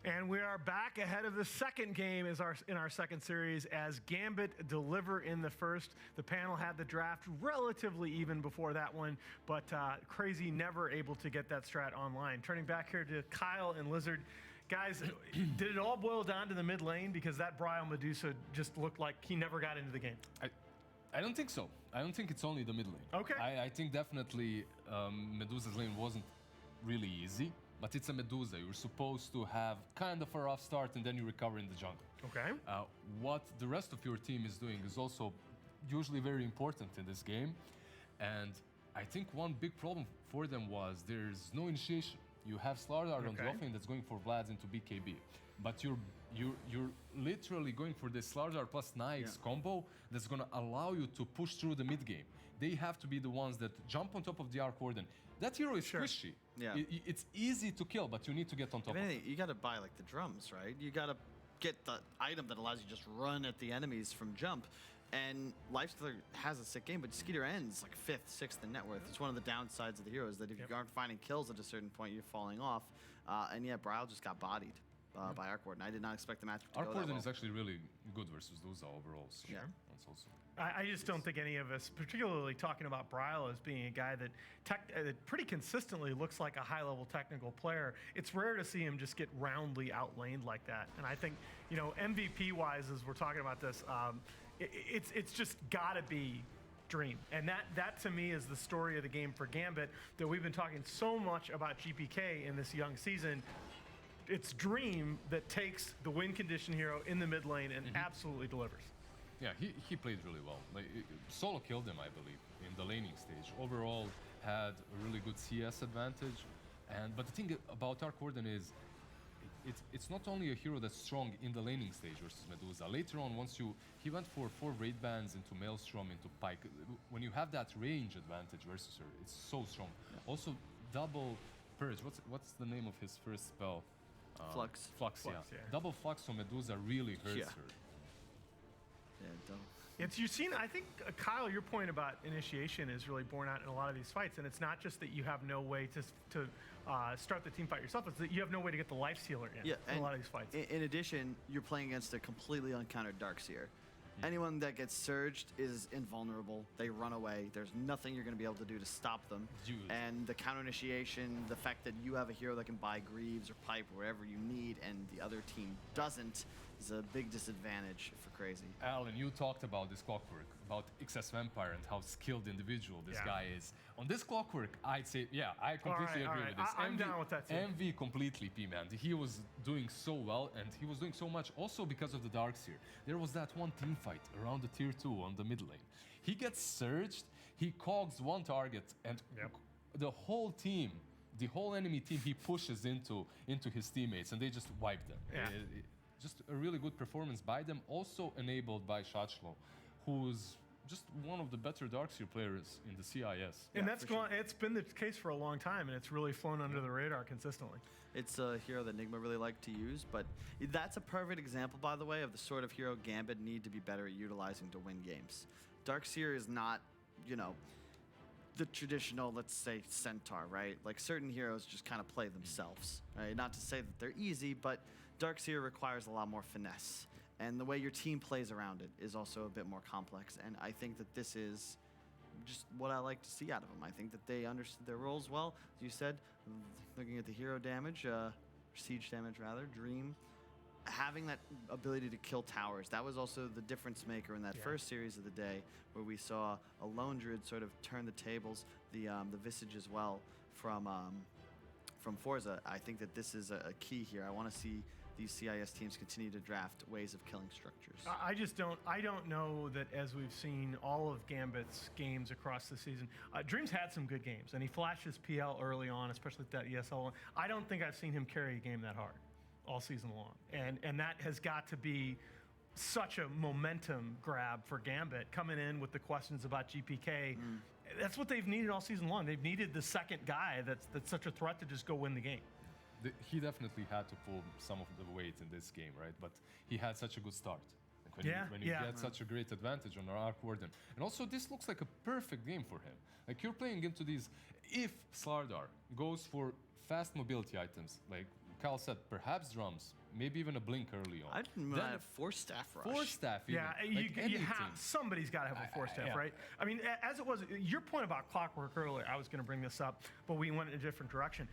And we are back ahead of the second game in our second series as Gambit deliver in the first. The panel had the draft relatively even before that one, but KheZu never able to get that strat online. Turning back here to Kyle and Lizard. Guys, did it all boil down to the mid lane? Because that Bryle Medusa just looked like he never got into the game. I don't think so. I don't think it's only the mid lane. Okay. I think definitely Medusa's lane wasn't really easy. But it's a Medusa. You're supposed to have kind of a rough start and then you recover in the jungle. Okay. What the rest of your team is doing is also usually very important in this game. And I think one big problem for them was there's no initiation. You have StarLadder on the offlane that's going for Vlads into BKB. But you're literally going for this StarLadder plus Nyx combo that's going to allow you to push through the mid game. They have to be the ones that jump on top of the Arc Warden. That hero is squishy. Yeah. It's easy to kill, but you need to get on top of it. You got to buy like the drums, right? You got to get the item that allows you to just run at the enemies from jump. And Lifestealer has a sick game, but Skiter ends like 5th, 6th in net worth. It's one of the downsides of the heroes that if you aren't finding kills at a certain point, you're falling off. And yeah, Bryle just got bodied by Arc Warden. I did not expect the match to go that well. Arc Warden is actually really good versus Duza overall. So that's also. I just don't think any of us, particularly talking about Bryle as being a guy that pretty consistently looks like a high-level technical player, it's rare to see him just get roundly outlaned like that. And I think, you know, MVP-wise, as we're talking about this, it's just got to be Dream. And that to me is the story of the game for Gambit, that we've been talking so much about GPK in this young season. It's Dream that takes the win condition hero in the mid lane and absolutely delivers. Yeah, he played really well. Like, solo killed him, I believe, in the laning stage. Overall, had a really good CS advantage. But the thing about Arc Warden is, it's not only a hero that's strong in the laning stage versus Medusa. Later on, he went for 4 raid bans into Maelstrom, into Pike. When you have that range advantage versus her, it's so strong. Yeah. Also, double Purge. What's the name of his first spell? Flux. Flux, yeah. Double Flux on Medusa really hurts her. Yeah, you've seen, I think, Kyle, your point about initiation is really borne out in a lot of these fights, and it's not just that you have no way to start the team fight yourself, it's that you have no way to get the life stealer in a lot of these fights. In addition, you're playing against a completely uncountered Darkseer. Anyone that gets surged is invulnerable. They run away. There's nothing you're going to be able to do to stop them. And the counter initiation, the fact that you have a hero that can buy Greaves or Pipe or whatever you need and the other team doesn't, is a big disadvantage for KheZu. Alan, you talked about this clockwork, about XS Vampire and how skilled individual this guy is. On this clockwork, I'd say, yeah, I completely agree with this. I'm down with that too. MV completely P-man. He was doing so well, and he was doing so much also because of the Darkseer. There was that one team fight around the tier 2 on the mid lane. He gets surged, he cogs one target, and the whole team, the whole enemy team, he pushes into his teammates, and they just wipe them. Just a really good performance by them, also enabled by Shachlo, who's just one of the better Darkseer players in the CIS. And it's been the case for a long time, and it's really flown under the radar consistently. It's a hero that Nigma really liked to use, but that's a perfect example, by the way, of the sort of hero Gambit need to be better at utilizing to win games. Darkseer is not, you know, the traditional, let's say, Centaur, right? Like, certain heroes just kind of play themselves, right? Not to say that they're easy, but Darkseer requires a lot more finesse. And the way your team plays around it is also a bit more complex. And I think that this is just what I like to see out of them. I think that they understood their roles well. As you said, looking at the hero damage, siege damage rather, Dream, having that ability to kill towers, that was also the difference maker in that first series of the day, where we saw a lone druid sort of turn the tables, the Visage as well from forZe. I think that this is a key here. I want to see these CIS teams continue to draft ways of killing structures. I don't know that, as we've seen all of Gambit's games across the season, Dream's had some good games, and he flashed his PL early on, especially with that ESL one. I don't think I've seen him carry a game that hard all season long. And that has got to be such a momentum grab for Gambit, coming in with the questions about GPK. That's what they've needed all season long. They've needed the second guy that's such a threat to just go win the game. He definitely had to pull some of the weight in this game, right? But he had such a good start. Like when you get such a great advantage on our Arc Warden. And also, this looks like a perfect game for him. Like, you're playing into these, if StarLadder goes for fast mobility items, like Kyle said, perhaps drums, maybe even a blink early on. I didn't Then mind a force staff rush. Force staff, even. Yeah, like you anything. have, somebody's got to have a force staff, yeah. right? I mean, as it was, your point about Clockwork earlier, I was going to bring this up, but we went in a different direction.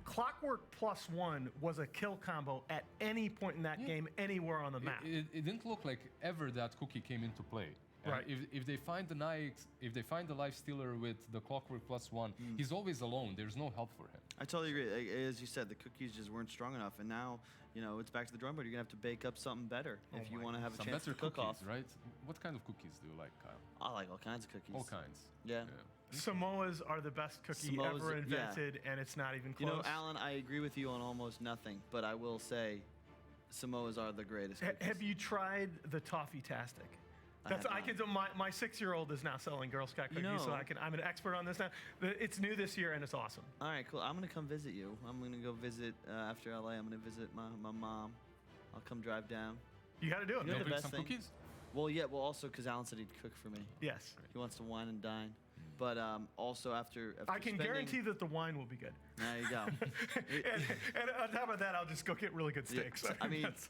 Clockwork +1 was a kill combo at any point in that game, anywhere on the map. It didn't look like ever that Cookie came into play. Right. If they find the knight, if they find the life stealer with the Clockwork +1, he's always alone. There's no help for him. I totally agree. As you said, the cookies just weren't strong enough, and now it's back to the drawing board. You're gonna have to bake up something better if you want to have a Some chance better to cook cookies, off. right? What kind of cookies do you like, Kyle? I like all kinds of cookies. All kinds. Yeah. Samoas are the best cookie Samoas, ever yeah. invented, and it's not even You close. know, Alan, I agree with you on almost nothing, but I will say, Samoas are the greatest. Cookies. Have you tried the Toffee-tastic? I That's have I not. can do. My 6-year-old is now selling Girl Scout cookies, so I'm an expert on this now. It's new this year and it's awesome. All right, cool. I'm gonna come visit you. I'm gonna go visit after LA. I'm gonna visit my mom. I'll come drive down. You got to do it. You know man. the Bring best some thing? cookies? Well, yeah. Well, also because Alan said he'd cook for me. Yes, He wants to wine and dine. But also after I can spending- guarantee that the wine will be good. There you go. and on top of that, I'll just go get really good Yeah, steaks. I mean, that's-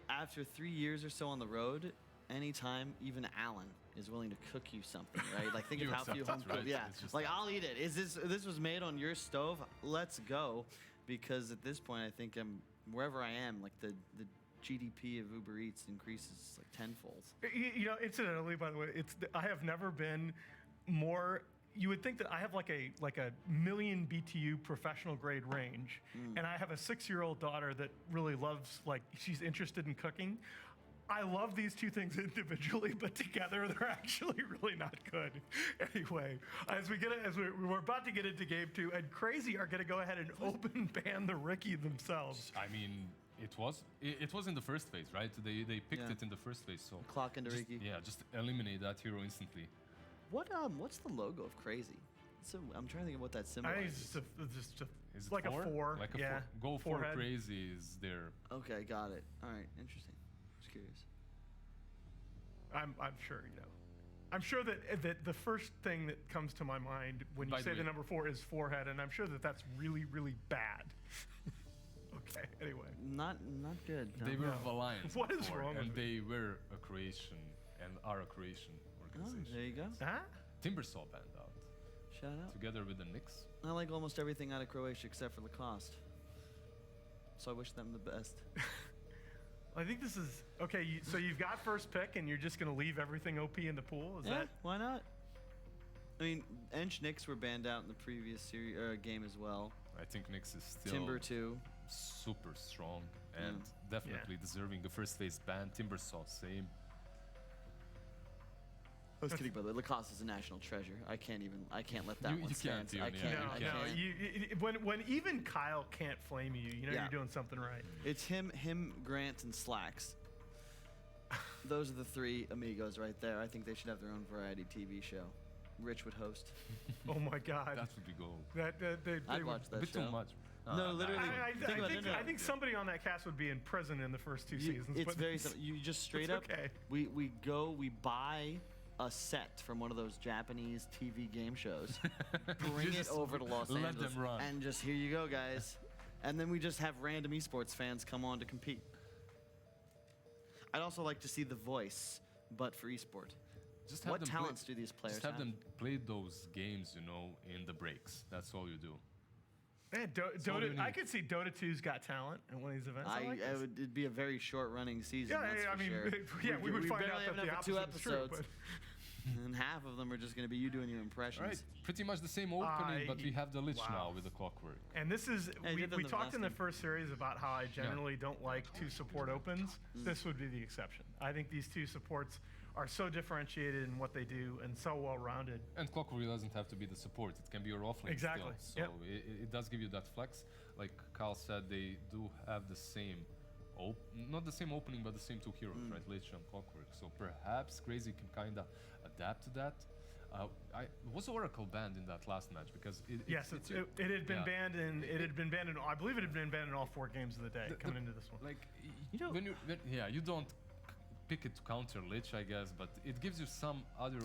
after 3 years or so on the road, anytime even Alan is willing to cook you something, right? Like think You of how few accept home it, right? cooked. Yeah, It's just like that. I'll eat it. Is this was made on your stove? Let's go, because at this point I think I'm wherever I am, like the GDP of Uber Eats increases like tenfold. You know, incidentally, by the way, I have never been more. You would think that I have like a million BTU professional grade range, and I have a 6-year-old daughter that really loves, like, she's interested in cooking. I love these two things individually, but together they're actually really not good. Anyway, as we're about to get into game 2, and KheZu are going to go ahead and open ban the Ricky themselves. I mean, it was in the first phase, right? They picked Yeah. it in the first phase, so Clock into just, Ricky. yeah, just eliminate that hero instantly. What's the logo of KheZu? I'm trying to think of what that symbol I think is. it's just Is it like four? a 4. Like a yeah. 4. Go for Forehead. crazy is there. Okay, got it. All right, interesting. Just curious. I'm sure, I'm sure that the first thing that comes to my mind when you By the say way- the number 4 is forehead, and I'm sure that that's really, really bad. Okay, anyway. Not good. No. They were No. Alliance What is before, wrong and with they were a Croatian and are a Croatian Oh, organization. there you go. Huh? Timbersaw banned out Shout out. together with the Knicks. I like almost everything out of Croatia except for Lacoste. So I wish them the best. I think this is okay. So you've got first pick, and you're just going to leave everything OP in the pool. Is Yeah, that? why not? I mean, Ench Knicks were banned out in the previous game as well. I think Knicks is still Timber too. super strong and definitely deserving the first phase ban. Timbersaw, same. I was kidding, by the way. Lacoste is a national treasure. I can't let that You- one you stand. can't even, I yeah, can't. No, I no. can't. When even Kyle can't flame you, you know Yeah. you're doing something right. It's him, Grant, and Slacks. Those are the 3 amigos right there. I think they should have their own variety TV show. Rich would host. Oh my God. That would be gold. They I'd would- watch A that bit show. too much. No, literally. I think somebody on that cast would be in prison in the first 2 seasons. It's but very simple. You just straight it's up. okay. We buy a set from one of those Japanese TV game shows, bring it Just over to Los let Angeles, them run. and just here you go, guys. And then we just have random esports fans come on to compete. I'd also like to see The Voice, but for esport. Just have What them talents do these players Just have have? them play those games, in the breaks. That's all you do. Man, all you Dota. I need. could see Dota 2's got talent at one of these events. I like this. It'd be a very short running season. Yeah, that's I for mean, sure. yeah, we would find barely out have that the enough for 2 opposite is true, episodes, and half of them are just going to be you doing your impressions. All right, pretty much the same opening, but we have the Lich wow. now with the clockwork. And this is, Hey, we you did we the talked in the Vaskin. first series about how I generally don't like 2 support opens. This would be the exception. I think these 2 supports are so differentiated in what they do and so well-rounded. And clockwork doesn't have to be the support; it can be your offlane Exactly, still. So it does give you that flex. Like Kyle said, they do have the same, not the same opening, but the same 2 heroes, right? Lich and clockwork. So perhaps KheZu can kind of adapt to that. Was Oracle banned in that last match? Because Yes, it had been banned in. It had been banned in. I believe it had been banned in all 4 games of the day coming into this one. Like You know- you don't pick it to counter Lich, I guess, but it gives you some other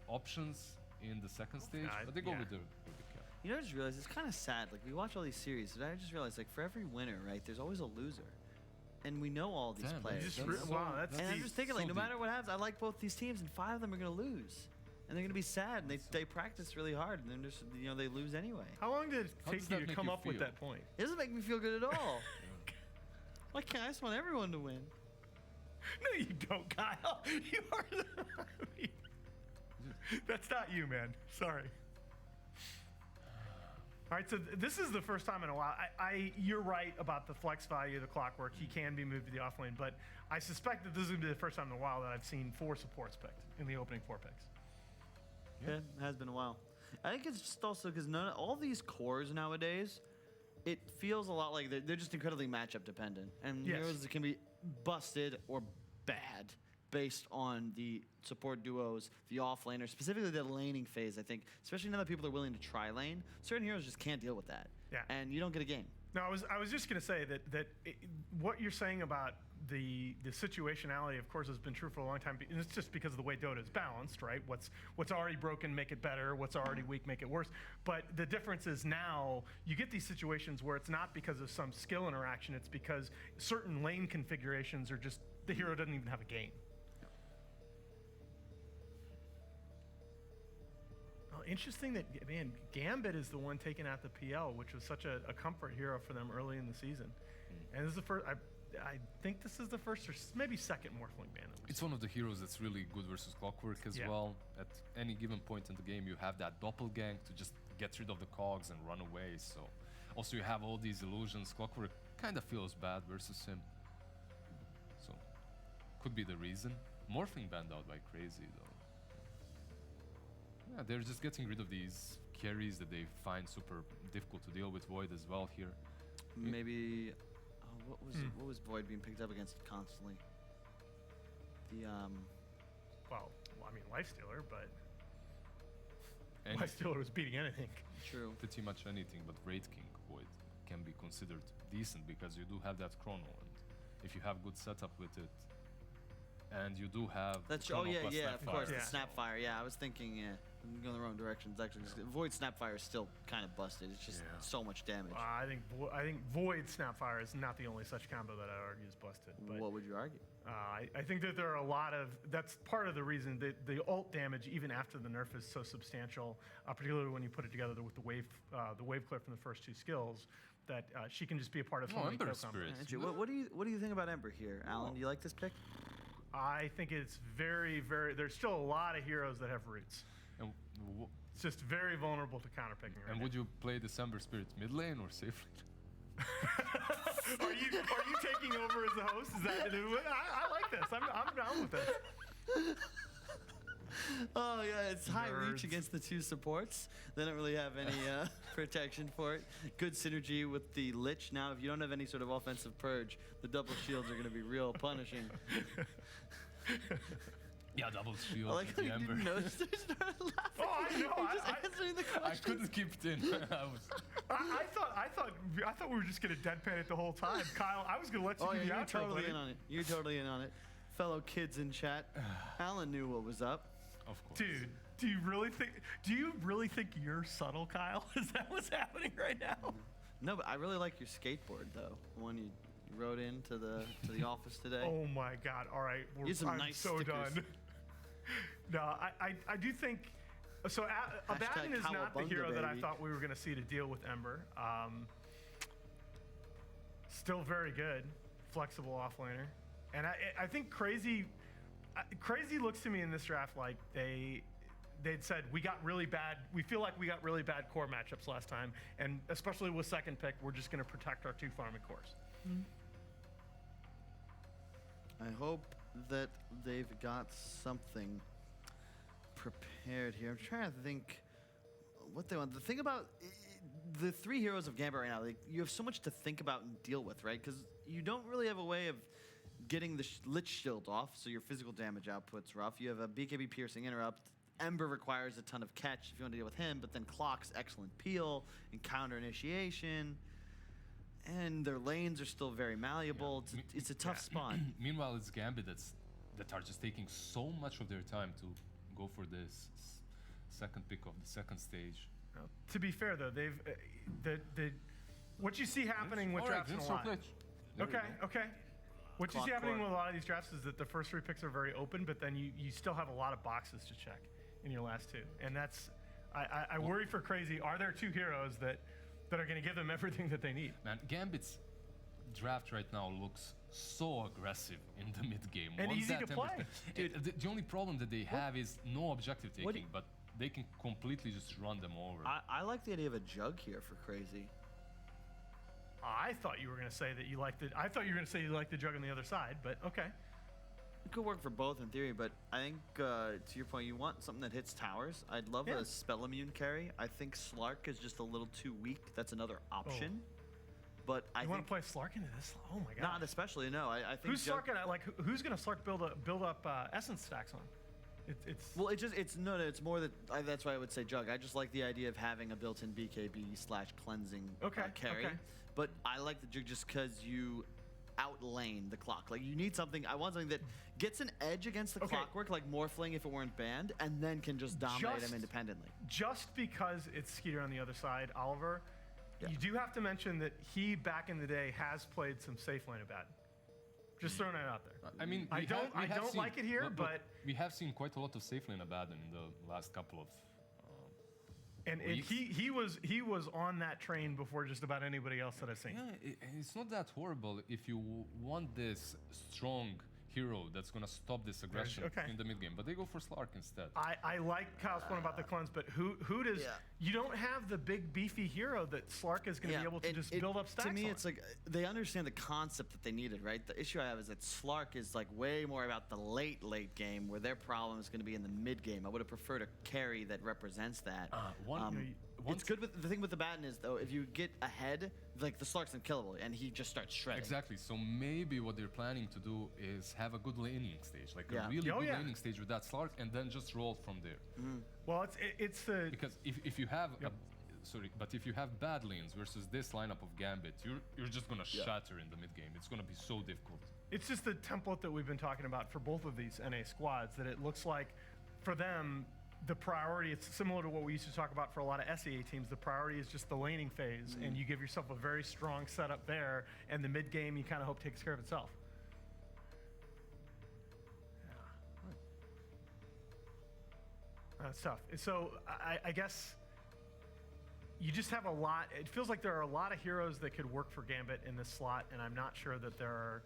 options in the second stage. But they go with the You know, I just realized it's kind of sad. Like, we watch all these series, and I just realized, like, for every winner, right, there's always a loser. And we know all these Damn, players. Wow, that's And I'm deep. just thinking, like, So no matter what happens, I like both these teams, and 5 of them are going to lose. And they're going to be sad, and they practice really hard, and then just, you know, they lose anyway. How long did it How take does you that to make come you up with feel? that point? It doesn't make me feel good at all. Why can't I just want everyone to win? No, you don't, Kyle. You are. That's not you, man. Sorry. All right, so this is the first time in a while. You're right about the flex value of the clockwork. He can be moved to the off lane, but I suspect that this is going to be the first time in a while that I've seen 4 supports picked in the opening 4 picks. Yeah, it has been a while. I think it's just also because all these cores nowadays, it feels a lot like they're just incredibly matchup dependent. And Yes. heroes that can be busted or bad based on the support duos, the offlaner, specifically the laning phase, I think. Especially now that people are willing to try lane, certain heroes just can't deal with that. Yeah. And you don't get a game. No, I was just going to say that what you're saying about the situationality, of course, has been true for a long time. And it's just because of the way Dota is balanced, right? What's already broken, make it better. What's already weak, make it worse. But the difference is now you get these situations where it's not because of some skill interaction. It's because certain lane configurations are just the hero doesn't even have a game. Interesting that, man, Gambit is the one taking out the PL, which was such a comfort hero for them early in the season. And this is the first, I think this is the first or maybe second Morphling ban. It's one of the heroes that's really good versus Clockwork as well. At any given point in the game, you have that doppelgang to just get rid of the cogs and run away. So also you have all these illusions. Clockwork kind of feels bad versus him. So could be the reason. Morphling banned out by KheZu though. Yeah, they're just getting rid of these carries that they find super difficult to deal with. Void as well here. Maybe what was Void being picked up against constantly? The Well, I mean, Lifestealer, but And Lifestealer was beating anything. True. pretty much anything, but Raid King Void can be considered decent because you do have that chrono, and if you have good setup with it, and you do have That's chrono plus of course, Yeah. the Snapfire. Yeah, I was thinking, I'm going the wrong direction. It's actually Void Snapfire is still kind of busted. It's just so much damage. I think Void Snapfire is not the only such combo that I argue is busted. But What would you argue? I think that there are a lot of, that's part of the reason that the ult damage, even after the nerf, is so substantial, particularly when you put it together with the wave clip from the first 2 skills, that she can just be a part of so many Ember kill Spirit. combos. Andrew, what do you think about Ember here, Alan? Do you like this pick? I think it's very, very, there's still a lot of heroes that have roots. And, It's just very vulnerable to counterpicking right and would you play December Spirit mid lane or safe lane? Are you taking over as the host? Is that? I like this. I'm down with this. Oh yeah, it's high reach Nerds. against the 2 supports. They don't really have any protection for it. Good synergy with the Lich. Now, if you don't have any sort of offensive purge, the double shields are going to be real punishing. Yeah, double shield I like how with you the Ember. didn't notice. They started laughing. Oh, I know. You're just answering the I question. couldn't keep it in. I thought we were just gonna deadpan it the whole time, Kyle. I was gonna let you Oh do yeah, the you're outro. totally buddy. in on it. You're totally in on it. Fellow kids in chat, Alan knew what was up. Of course. Dude, do you really think you're subtle, Kyle? Is that what's happening right now? No, but I really like your skateboard though. The one you rode into the office today. Oh my God! All right, Get some I'm nice so stickers. done. No, I do think so. Abaddon is not the Cowabunga, hero that I baby. thought we were going to see to deal with Ember. Still very good, flexible offlaner, and I think KheZu looks to me in this draft like they'd said we feel like we got really bad core matchups last time, and especially with second pick, we're just going to protect our 2 farming cores. I hope that they've got something prepared here. I'm trying to think what they want. The thing about the 3 heroes of Gambit right now, like, you have so much to think about and deal with, right? Because you don't really have a way of getting the Lich Shield off, so your physical damage output's rough. You have a BKB Piercing Interrupt. Ember requires a ton of catch if you want to deal with him, but then Clock's excellent peel and counter initiation. And their lanes are still very malleable. It's a tough spot. Meanwhile, it's Gambit that are just taking so much of their time to go for this second pick of the second stage. Well, to be fair, though, they've what you see happening with drafts in a lot. Okay. What you see happening with a lot of these drafts is that the first 3 picks are very open, but then you still have a lot of boxes to check in your last 2, and that's I worry for KheZu. Are there 2 heroes that are going to give them everything that they need? Man, Gambit's draft right now looks so aggressive in the mid game. And easy to play. The only problem that they have is no objective taking, but they can completely just run them over. I like the idea of a jug here for KheZu. I thought you were going to say that you liked it. I thought you were going to say you liked the jug on the other side, but okay. It could work for both in theory, but I think to your point, you want something that hits towers. I'd love a spell immune carry. I think Slark is just a little too weak. That's another option. But I want to play Slark into this. Oh my god! Not especially. No, I think. Who's Slark gonna Who's gonna Slark build up essence stacks on? It's more that that's why I would say Jug. I just like the idea of having a built-in BKB/cleansing carry. But I like the Jug just because you outlane the clock. Like you need something. I want something that gets an edge against the clockwork, like Morphling if it weren't banned, and then can just dominate him independently. Just because it's Skiter on the other side, Oliver. Yeah. You do have to mention that he, back in the day, has played some safe lane about. Just throwing it out there. I mean, I don't like it here, but we have seen quite a lot of safe lane Abaddon in the last couple of. And he was on that train before just about anybody else that I've seen. Yeah, it's not that horrible if you want this strong hero that's gonna stop this aggression in the mid game, but they go for Slark instead. I like Kyle's point about the cleanse, but who does? Yeah. You don't have the big beefy hero that Slark is going to be able to just build up stacks. To me, it's like they understand the concept that they needed, right? The issue I have is that Slark is like way more about the late game, where their problem is going to be in the mid game. I would have preferred a carry that represents that. It's good with the thing with the Batten is though, if you get ahead, like the Slark's unkillable, and he just starts shredding. Exactly. So maybe what they're planning to do is have a good laning stage, like a really good laning stage with that Slark, and then just roll from there. Well, it's the because if you have but if you have bad lanes versus this lineup of Gambit, you're just gonna shatter in the mid game. It's gonna be so difficult. It's just the template that we've been talking about for both of these NA squads. That it looks like for them. The priority, it's similar to what we used to talk about for a lot of SEA teams. The priority is just the laning phase, and you give yourself a very strong setup there, and the mid game you kind of hope takes care of itself. That's tough. So I guess you just have a lot. It feels like there are a lot of heroes that could work for Gambit in this slot, and I'm not sure that there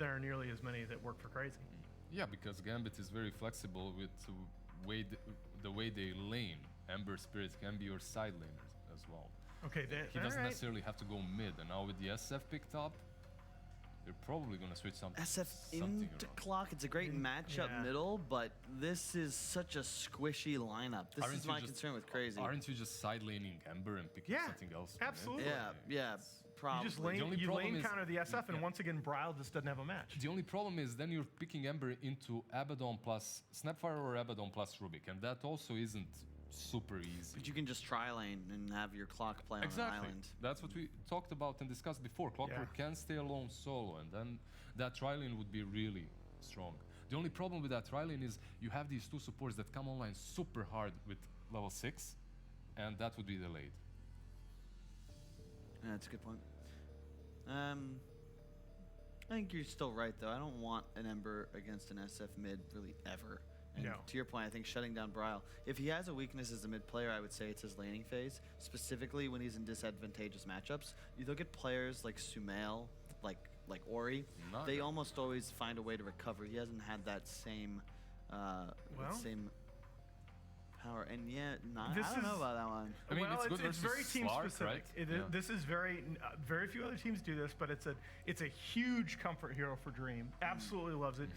are nearly as many that work for KheZu. Yeah, because Gambit is very flexible with the way they lane. Ember Spirit can be your side laners as well. Okay, he doesn't necessarily have to go mid. And now with the SF picked up, they're probably going to switch something. SF into clock. It's a great matchup middle, but this is such a squishy lineup. This is my concern with KheZu. Aren't you just side laning Ember and picking something else? Absolutely. Yeah. Probably. You just lane counter the SF, and once again, Bryle just doesn't have a match. The only problem is then you're picking Ember into Abaddon plus Snapfire or Abaddon plus Rubik, and that also isn't super easy. But you can just tri-lane and have your clock play on an island. That's what we talked about and discussed before. Clockwork can stay alone solo, and then that tri-lane would be really strong. The only problem with that tri-lane is you have these 2 supports that come online super hard with level 6, and that would be delayed. Yeah, that's a good point. I think you're still right, though. I don't want an Ember against an SF mid really ever. And to your point, I think shutting down Bryle, if he has a weakness as a mid player, I would say it's his laning phase, specifically when he's in disadvantageous matchups. You look at players like Sumail, like Ori, they almost always find a way to recover. He hasn't had that same power, and I don't know about that one. I mean, it's very team specific. Right? This is very few other teams do this, but it's a huge comfort hero for Dream. Absolutely loves it.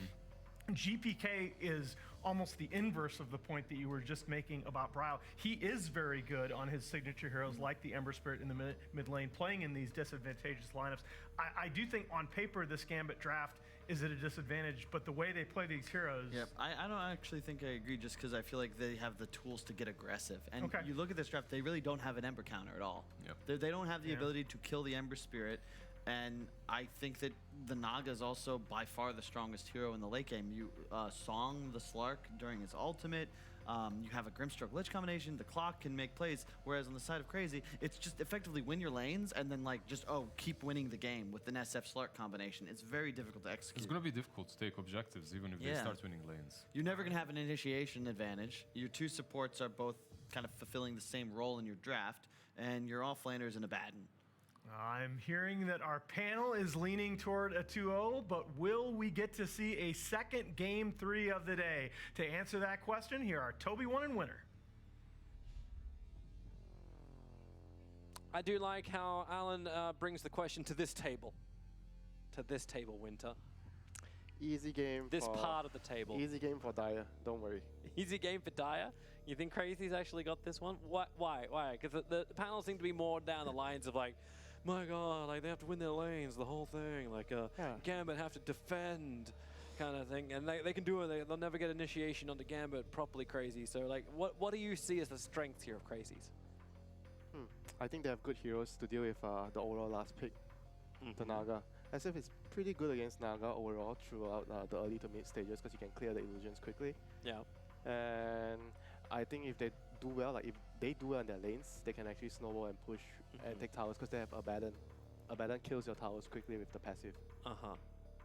GPK is almost the inverse of the point that you were just making about Bryle. He is very good on his signature heroes like the Ember Spirit in the mid lane, playing in these disadvantageous lineups. I do think on paper this Gambit draft is at a disadvantage, but the way they play these heroes... Yep, I don't actually think I agree, just because I feel like they have the tools to get aggressive. And you look at this draft, they really don't have an Ember counter at all. Yep. They don't have the ability to kill the Ember Spirit, and I think that the Naga is also by far the strongest hero in the late game. Song the Slark during his ultimate. You have a Grimstroke Lich combination. The clock can make plays. Whereas on the side of KheZu, it's just effectively win your lanes and then like just keep winning the game with an SF Slark combination. It's very difficult to execute. It's going to be difficult to take objectives even if they start winning lanes. You're never going to have an initiation advantage. Your two supports are both kind of fulfilling the same role in your draft, and your offlaner's in a bad one. I'm hearing that our panel is leaning toward a 2-0, but will we get to see a second Game 3 of the day? To answer that question, here are Toby 1 and Winner. I do like how Alan brings the question to this table. To this table, Winter. Easy game This for... part of the table. Easy game for Dyer, don't worry. Easy game for Dyer? You think KheZu's actually got this one? Why? Because the panels seem to be more down the lines of like, my God, like they have to win their lanes, the whole thing. Like Gambit have to defend, kind of thing, and they can do it. They'll never get initiation onto Gambit properly. KheZu. So like, what do you see as the strengths here of KheZu's? I think they have good heroes to deal with the overall last pick, the Naga. SF is pretty good against Naga overall throughout the early to mid stages because you can clear the illusions quickly. Yeah. And I think if they do well, like if they do well in their lanes, they can actually snowball and push and take towers because they have Abaddon. Abaddon kills your towers quickly with the passive.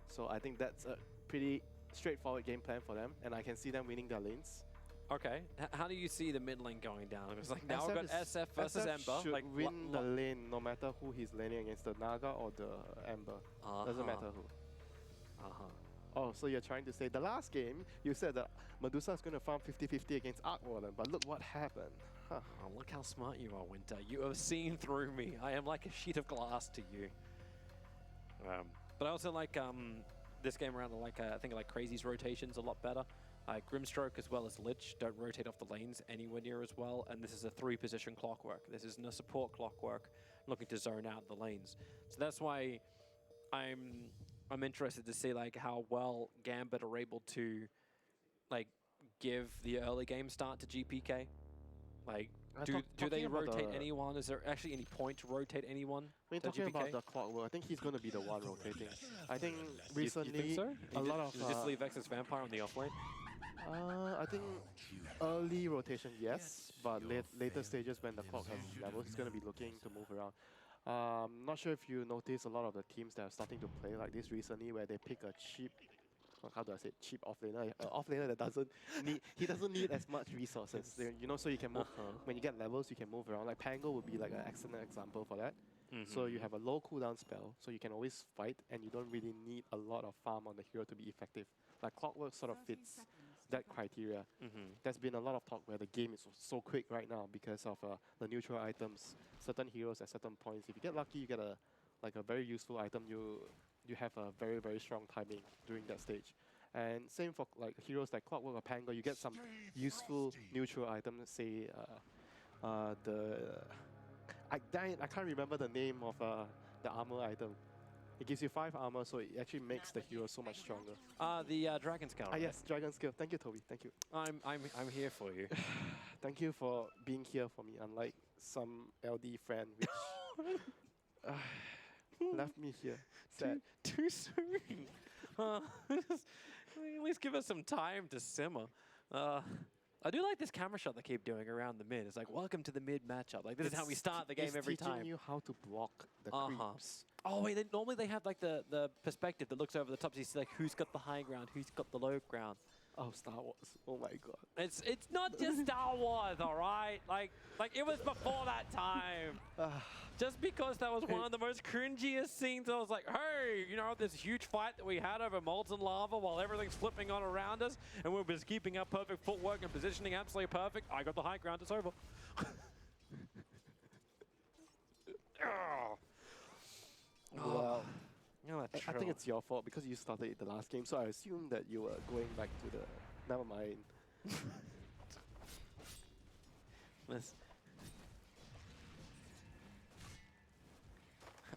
So I think that's a pretty straightforward game plan for them, and I can see them winning their lanes. Okay. How do you see the mid lane going down? It's like now we've got SF versus Ember. Should like win the lane no matter who he's laning against, the Naga or the Ember. Doesn't matter who. Oh, so you're trying to say the last game you said that Medusa is going to farm 50-50 against Arc Warden, but look what happened. Oh, look how smart you are, Winter. You have seen through me. I am like a sheet of glass to you. But I also like this game around. I think I like KheZu's rotations a lot better. Grimstroke as well as Lich don't rotate off the lanes anywhere near as well, and this is a 3-position clockwork. This isn't a support clockwork looking to zone out the lanes. So that's why I'm interested to see like how well Gambit are able to like give the early game start to GPK. Like, do they rotate anyone? Is there actually any point to rotate anyone? When talking GPK? about the clockwork, I think he's going to be the one rotating. I think recently you think so? a lot of just leave Vexus Vampire on the offlane. I think early rotation, yes, but later stages when the clock has levels, he's going to be looking to move around. Not sure if you notice a lot of the teams that are starting to play like this recently, where they pick a cheap, how do I say, cheap offlaner, offlaner that doesn't need as much resources. You know, so you can move when you get levels, you can move around. Like Pango would be like an excellent example for that. So you have a low cooldown spell, so you can always fight, and you don't really need a lot of farm on the hero to be effective. Like Clockwork sort of fits that criteria. There's been a lot of talk where the game is so quick right now because of the neutral items. Certain heroes at certain points, if you get lucky, you get a very useful item. You have a very, very strong timing during that stage. And same for like heroes like Clockwork or Pango, you get some useful neutral items. Say I can't remember the name of the armor item. It gives you 5 armor, so it actually makes the hero so much stronger. The Dragon Scale. Right? Yes, Dragon Scale. Thank you, Toby. Thank you. I'm here for you. Thank you for being here for me, unlike some LD friend which left me here. Sad. Too soon. At least give us some time to simmer. I do like this camera shot they keep doing around the mid. It's like, welcome to the mid matchup. Like, this is how we start the game every time. It's teaching you how to block the creeps. Oh, wait, normally they have, like, the perspective that looks over the top, so you see, like, who's got the high ground, who's got the low ground. Oh, Star Wars. Oh, my God. It's not just Star Wars, all right? Like it was before that time. Just because that was one of the most cringiest scenes, I was like, hey, you know, this huge fight that we had over molten lava while everything's flipping on around us, and we're just keeping our perfect footwork and positioning absolutely perfect. I got the high ground, it's over. Well, Oh, I think it's your fault because you started it the last game, so I assume that you were going back to the... Never mind.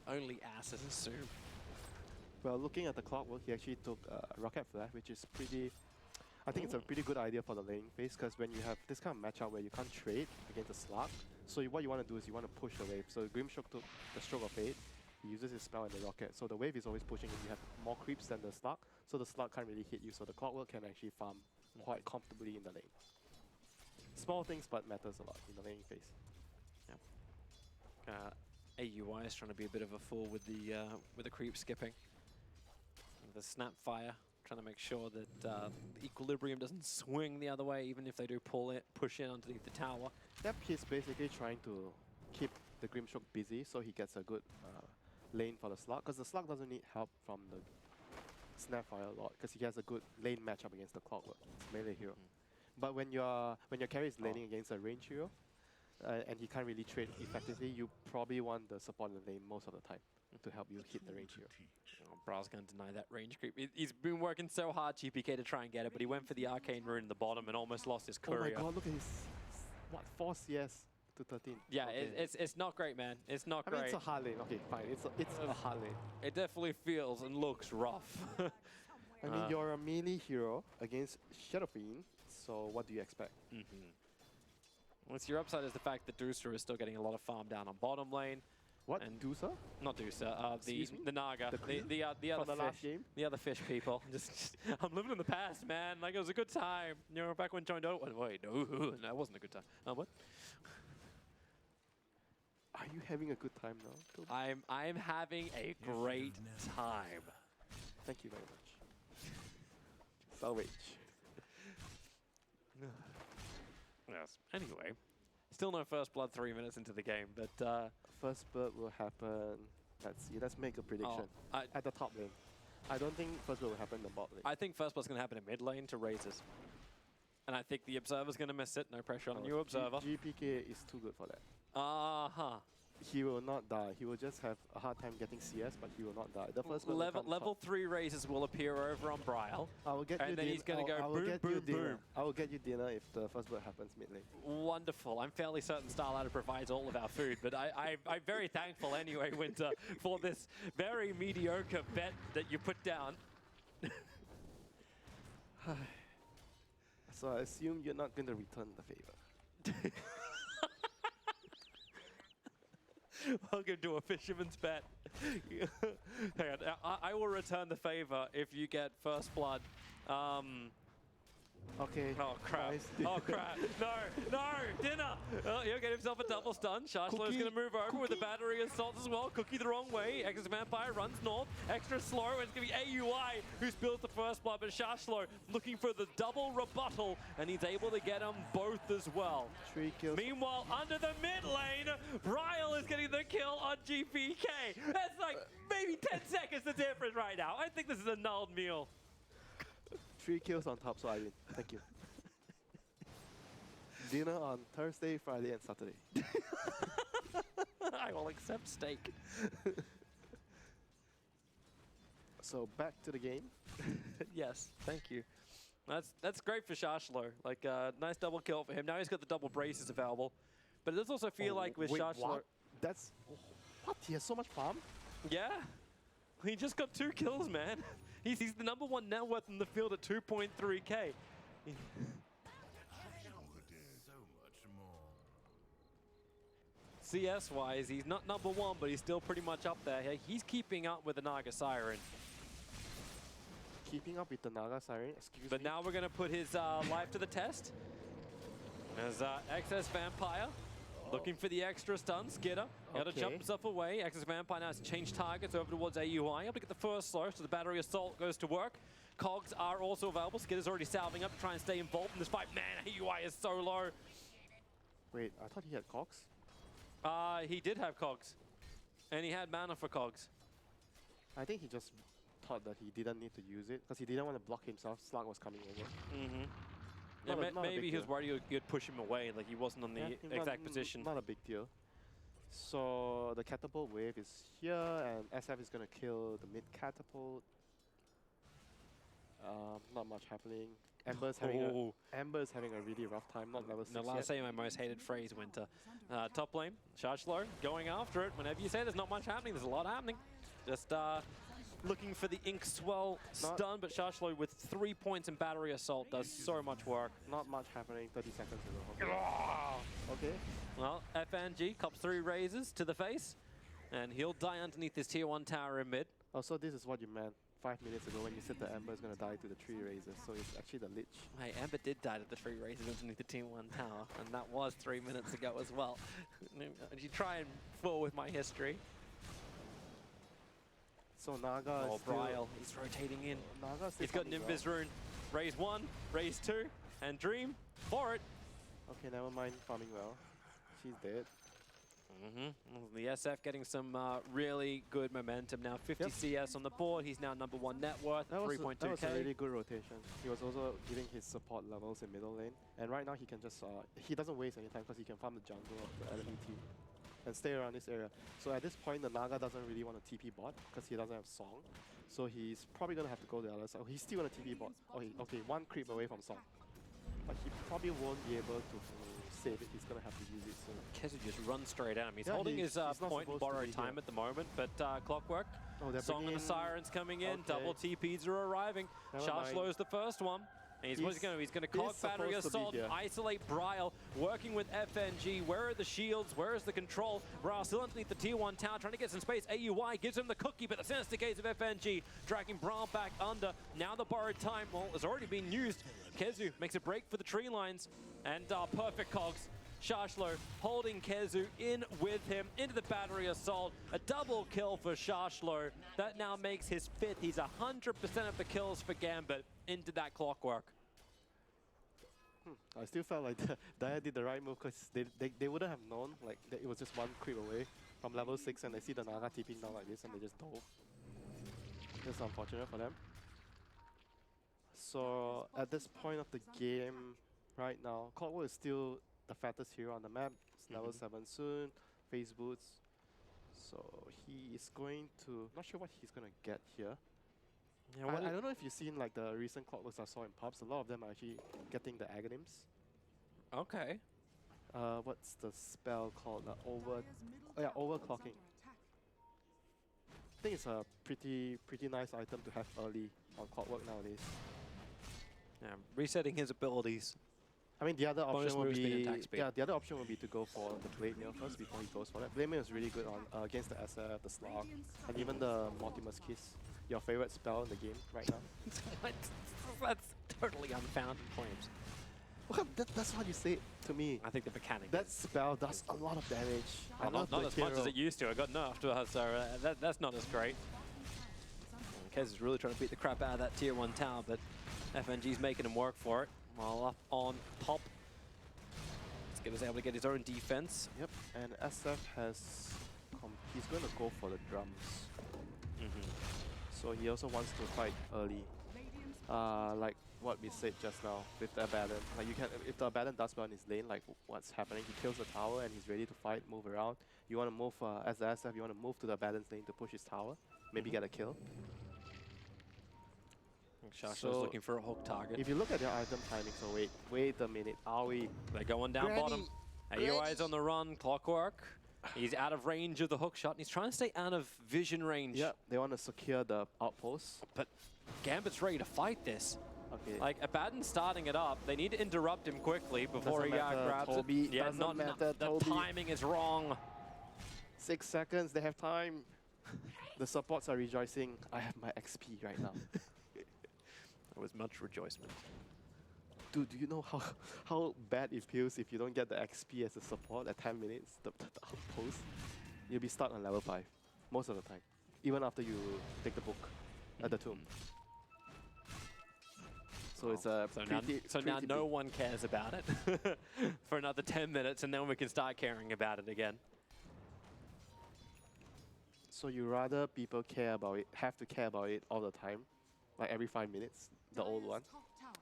Only asses assume. Well, looking at the Clockwork, he actually took Rocket Flare, which is pretty... I think it's a pretty good idea for the laning phase, because when you have this kind of matchup where you can't trade against a Slug, so what you want to do is you want to push the wave. So Grimstroke took the Stroke of Fate, he uses his spell and the Rocket, so the wave is always pushing and you have more creeps than the Slug, so the Slug can't really hit you, so the Clockwork can actually farm quite comfortably in the lane. Small things, but matters a lot in the laning phase. AUI is trying to be a bit of a fool with the creep skipping. The snap fire, trying to make sure that the equilibrium doesn't swing the other way, even if they do push in underneath the tower. That he's basically trying to keep the Grimstroke busy so he gets a good lane for the slug, because the slug doesn't need help from the Snapfire a lot, because he has a good lane matchup against the Clockwork. It's melee hero. But when your carry is laning against a range hero, and he can't really trade effectively, you probably want the support in the lane most of the time to help you hit the range hero. Bra's going to deny that range creep. He's been working so hard, GPK, to try and get it, but he went for the Arcane Rune in the bottom and almost lost his courier. Oh my god, look at his, what, 4 CS to 13. Yeah, okay. it's not great, man. It's not great. I mean, it's a hard lane. Okay, fine. It's a hard lane. It definitely feels and looks rough. I mean, you're a melee hero against Shadow Fiend, so what do you expect? What's your upside is the fact that Deucer is still getting a lot of farm down on bottom lane. What? And Deucer? Not Deucer, the Naga, the other From the last game? the other fish people. just I'm living in the past, man. Like, it was a good time. You know, back when joined Dota. Wait, no, it wasn't a good time. What? Are you having a good time now? I'm having a great time. Thank you very much. Salvage. Yes. Anyway, still no first blood 3 minutes into the game, but First blood will happen. Let's see. Let's make a prediction. At the top lane. I don't think first blood will happen in the bot lane. I think first blood's going to happen in mid lane to Razors. And I think the Observer's going to miss it. No pressure on you, Observer. GPK is too good for that. He will not die. He will just have a hard time getting CS, but he will not die. The first level 3 Razors will appear over on Bryle. I will get and you then he's going to go boom, boom, boom. I will get you dinner if the first blood happens mid lane. Wonderful. I'm fairly certain StarLadder provides all of our food, but I'm very thankful anyway, Winter, for this very mediocre bet that you put down. So I assume you're not going to return the favor. Welcome to a fisherman's bet. Hang on, I will return the favor if you get first blood. Okay. Oh crap. Nice. Oh crap. No, dinner. Oh, he'll get himself a double stun. Shachlo is going to move over with the battery assault as well. Kyiv the wrong way. Ex's Vampire runs north. Extra slow, and it's going to be AUI who spills the first blood, but Shachlo looking for the double rebuttal, and he's able to get them both as well. 3 kills. Meanwhile, under the mid lane, Bryle is getting the kill on GPK. That's like maybe 10 seconds the difference right now. I think this is a nulled meal. 3 kills on top, so I win. Thank you. Dinner on Thursday, Friday, and Saturday. I will accept steak. So back to the game. Yes, thank you. That's great for Shachlo. Like, nice double kill for him. Now he's got the double braces available. But it does also feel like with wait, Shachlo... What? That's... What? He has so much farm? Yeah. He just got 2 kills, man. He's the #1 net worth in the field at 2.3k. CS-wise, he's not #1, but he's still pretty much up there. He's keeping up with the Naga Siren. Keeping up with the Naga Siren? Excuse me? But now we're going to put his life to the test. As XS Vampire looking for the extra stun. Skiter got to jump himself away. XS Vampire now has to change targets over towards AUI. Able to get the first slow, so the battery assault goes to work. Cogs are also available. Skitter's already salving up to try and stay involved in this fight. Man, AUI is so low. Wait, I thought he had Cogs? He did have Cogs. And he had mana for Cogs. I think he just thought that he didn't need to use it, because he didn't want to block himself. Slug was coming over. Yeah, maybe he was worried you'd push him away, like he wasn't on the exact position. Not a big deal. So the catapult wave is here, and SF is going to kill the mid catapult. Not much happening. Ember's having a really rough time, not level 6 No, last say my most hated phrase, Winter. Top lane, Shachlo going after it. Whenever you say there's not much happening, there's a lot happening. Just looking for the Ink Swell stun, but Shachlo with 3 points in battery assault does so much work. Not much happening, 30 seconds ago. Okay. Well, FNG cops 3 raises to the face, and he'll die underneath this tier 1 tower in mid. Also, this is what you meant 5 minutes ago when you said the Ember is going to die to the tree raises. So it's actually the Lich. Hey, Ember did die to the 3 races underneath the Team 1 tower, and that was 3 minutes ago as well. You try and fool with my history. So Naga is still... Bryle, he's rotating in. Naga's still He's got coming Nimbus Rune. Raise 1, raise 2, and Dream for it. Okay, never mind farming well. She's dead. The SF getting some really good momentum now. 50 CS on the board. He's now #1 net worth, 3.2k. That was a really good rotation. He was also giving his support levels in middle lane. And right now he can just, he doesn't waste any time because he can farm the jungle of the enemy team and stay around this area. So at this point, the Naga doesn't really want to TP bot because he doesn't have Song. So he's probably going to have to go the other side. He's still going to TP bot. Okay, 1 creep away from Song. But he probably won't be able to save it. He's going to have to use it soon. KheZu just runs straight at him. He's holding his point and borrowed time at the moment, but Clockwork. Song and the Sirens coming in. Double TPs are arriving. Shachlow's the first one. And he's going to cog battery assault, isolate Bryle, working with FNG. Where are the shields? Where is the control? Bryle still underneath the tier 1 tower, trying to get some space. AUI gives him the cookie, but the sinister gaze of FNG, dragging Bryle back under. Now the borrowed time, well, has already been used. KheZu makes a break for the tree lines, and perfect cogs. Shachlo holding KheZu in with him into the battery assault. A double kill for Shachlo. That now makes his 5th. He's 100% of the kills for Gambit into that Clockwork. I still felt like Dia did the right move because they wouldn't have known like that it was just 1 creep away from level 6 and they see the Naga TPing down like this and they just dove. That's unfortunate for them. So at this point of the game right now, Clockwork is still the fattest hero on the map. It's level 7 soon, phase boots. So he is going to, not sure what he's going to get here. Yeah, I don't know if you've seen like the recent Clockworks I saw in pubs. A lot of them are actually getting the Aghanims. Okay. What's the spell called? Overclocking. I think it's a pretty nice item to have early on Clockwork nowadays. Yeah, resetting his abilities. I mean, the other option would be the other option would be to go for the Blade Mail first before he goes for that. Blade Mail is really good on against the SF, the Slug, and even the Mortimer's Kiss. Your favorite spell in the game right now? That's totally unfounded claims. Well, that's what you say to me. I think the mechanic. That spell does a lot of damage. Not as much as it used to. I got nerfed, so that's not as great. KheZu is really trying to beat the crap out of that tier 1 tower, but FNG's making him work for it. While up on top, Skip is able to get his own defense. Yep, and SF has, he's going to go for the drums. So he also wants to fight early, like what we said just now with the Abaddon. Like you can, if the Abaddon does well in his lane, like what's happening, he kills the tower and he's ready to fight, move around. You want to move as the SF, you want to move to the Abaddon's lane to push his tower, maybe get a kill. Shachlo's looking for a hook target. If you look at their item timing, so wait a minute, are we? They're going down bottom. AUI is on the run, Clockwork. He's out of range of the hook shot, and he's trying to stay out of vision range. Yeah, they want to secure the outpost. But Gambit's ready to fight this. Okay. Like, Abaddon's starting it up. They need to interrupt him quickly before he grabs it. Yeah, the timing is wrong. 6 seconds, they have time. The supports are rejoicing. I have my XP right now. There was much rejoicement. Dude, do you know how bad it feels if you don't get the XP as a support at 10 minutes, the outpost? You'll be stuck on level 5, most of the time. Even after you take the book at the tomb. So it's a so now no one cares about it for another 10 minutes, and then we can start caring about it again. So you rather people care about it, have to care about it all the time, like every 5 minutes, the old one?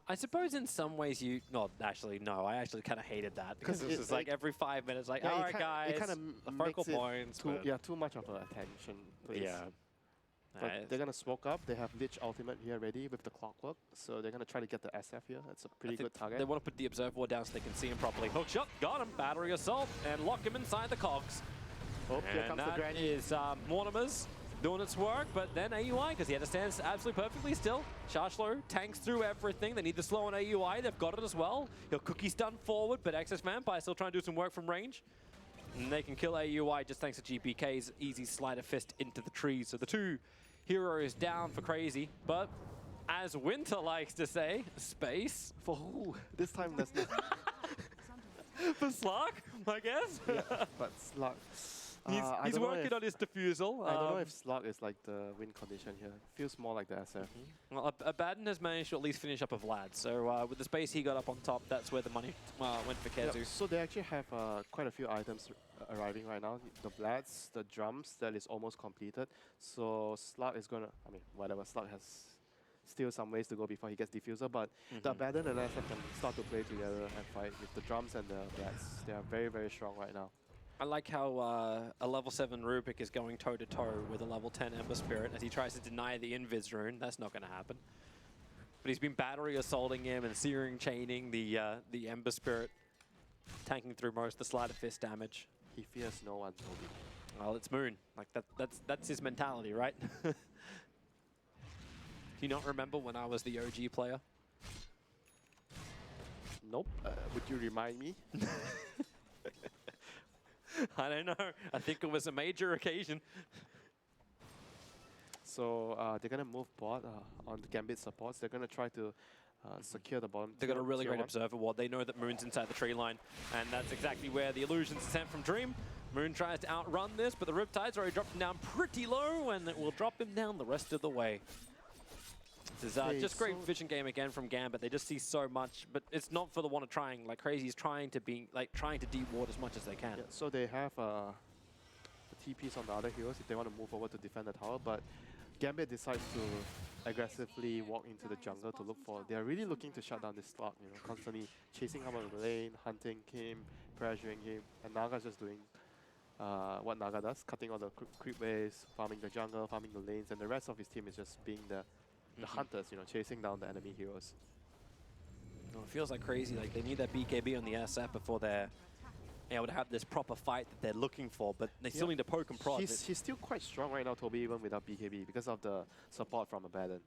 I suppose in some ways you... No, actually, no. I actually kind of hated that. Because it was like every 5 minutes, like, all right, guys, the focal points. Too much of attention, please. Yeah. But they're going to smoke up. They have Lich Ultimate here ready with the Clockwork. So they're going to try to get the SF here. That's a pretty good target. They want to put the Observe Ward down so they can see him properly. Hook shot, got him. Battery Assault, and lock him inside the cogs. Oh, here comes the granny. Is Mortimer's doing its work, but then AUI, because he had to stand absolutely perfectly still. Shachlo tanks through everything. They need to slow on AUI. They've got it as well. He'll cookie stun forward, but Excess Vampire still trying to do some work from range. And they can kill AUI just thanks to GPK's easy slider fist into the trees. So the two hero is down for KheZu, but as Winter likes to say, space. For who? This time there's no. For Slark, I guess. Yeah, but Slug. I He's don't know working if- on his diffusal. I don't know if Slug is like the win condition here. Feels more like the SF. Well, Abaddon has managed to at least finish up a Vlad, so with the space he got up on top, that's where the money went for KheZu. Yeah, so they actually have quite a few items arriving right now. The Vlads, the drums, that is almost completed. So Slug is gonna, I mean, whatever, Slug has still some ways to go before he gets diffuser, but the Abaddon and SF can start to play together and fight with the drums and the Vlads. They are very, very strong right now. I like how a level 7 Rubik is going toe-to-toe with a level 10 Ember Spirit as he tries to deny the Invis rune. That's not going to happen. But he's been battery assaulting him and searing chaining the Ember Spirit, tanking through most of the Sleight of Fist damage. He fears no one, Toby. Well, it's Moon. Like that's his mentality, right? Do you not remember when I was the OG player? Nope. Would you remind me? I don't know. I think it was a major occasion. So they're going to move bot on the Gambit supports. They're going to try to secure the bottom. They've got a really tier great one. observer ward. They know that Moon's inside the tree line, and that's exactly where the illusions are sent from Dream. Moon tries to outrun this, but the Riptide's already dropped him down pretty low, and it will drop him down the rest of the way. This is Okay, just great so- vision game again from Gambit. They just see so much, but it's not for the want of trying. Like KheZu's trying to de-ward as much as they can. Yeah, so they have the TPs on the other heroes if they want to move forward to defend the tower, but Gambit decides to aggressively walk into the jungle to look for. They are really looking to shut down this slot, you know, constantly chasing him out of the lane, hunting him, pressuring him, and Naga's just doing what Naga does, cutting all the creep waves, farming the jungle, farming the lanes, and the rest of his team is just being the hunters, you know, chasing down the enemy heroes. Well, it feels like crazy. Like they need that BKB on the SF before they're able to have this proper fight that they're looking for, but they still need to poke and prod. He's still quite strong right now, Toby, even without BKB, because of the support from Abaddon.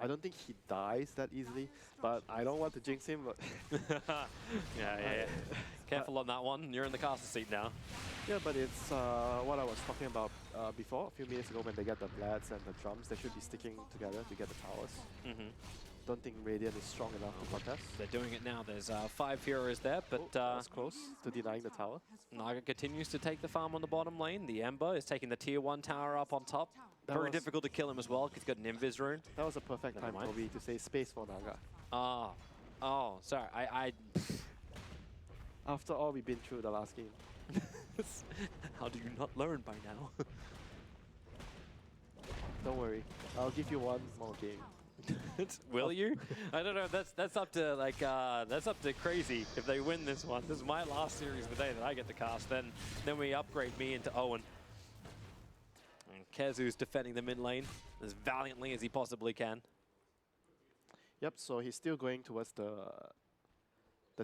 I don't think he dies that easily, but I don't want to jinx him. But yeah. Careful on that one. You're in the castle seat now. yeah, but it's what I was talking about before, a few minutes ago, when they get the Vlads and the drums, they should be sticking together to get the towers. Don't think Radiant is strong enough to contest. They're doing it now. There's 5 heroes there, but That's close to denying the tower. Naga continues to take the farm on the bottom lane. The Ember is taking the tier 1 tower up on top. That Very was- difficult to kill him as well because he's got an Invis rune. That was a perfect Never time, mind. Toby, to say space for Naga. Oh, sorry. After all we've been through the last game. How do you not learn by now? Don't worry, I'll give you one more game. Will you? I don't know. That's up to like that's up to KheZu if they win this one. This is my last series of the day that I get to cast. Then we upgrade me into Owen. And KheZu's defending the mid lane as valiantly as he possibly can. Yep, so he's still going towards the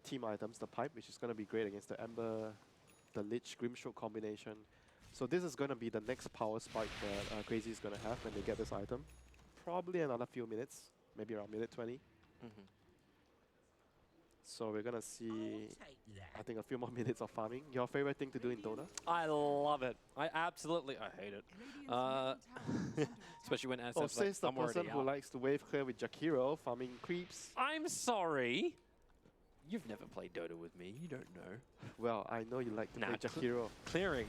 team items, the pipe, which is going to be great against the Ember, the Lich, Grimstroke combination. So this is going to be the next power spike that KheZu is going to have when they get this item. Probably another few minutes, maybe around minute 20. So we're going to see, I think, a few more minutes of farming. Your favorite thing to do in Dota? I love it. I hate it. Especially when Oh, SF, says the I'm already person who out. likes to wave clear with Jakiro, farming creeps. I'm sorry. You've never played Dota with me. You don't know. Well, I know you like to play Jakiro. Clearing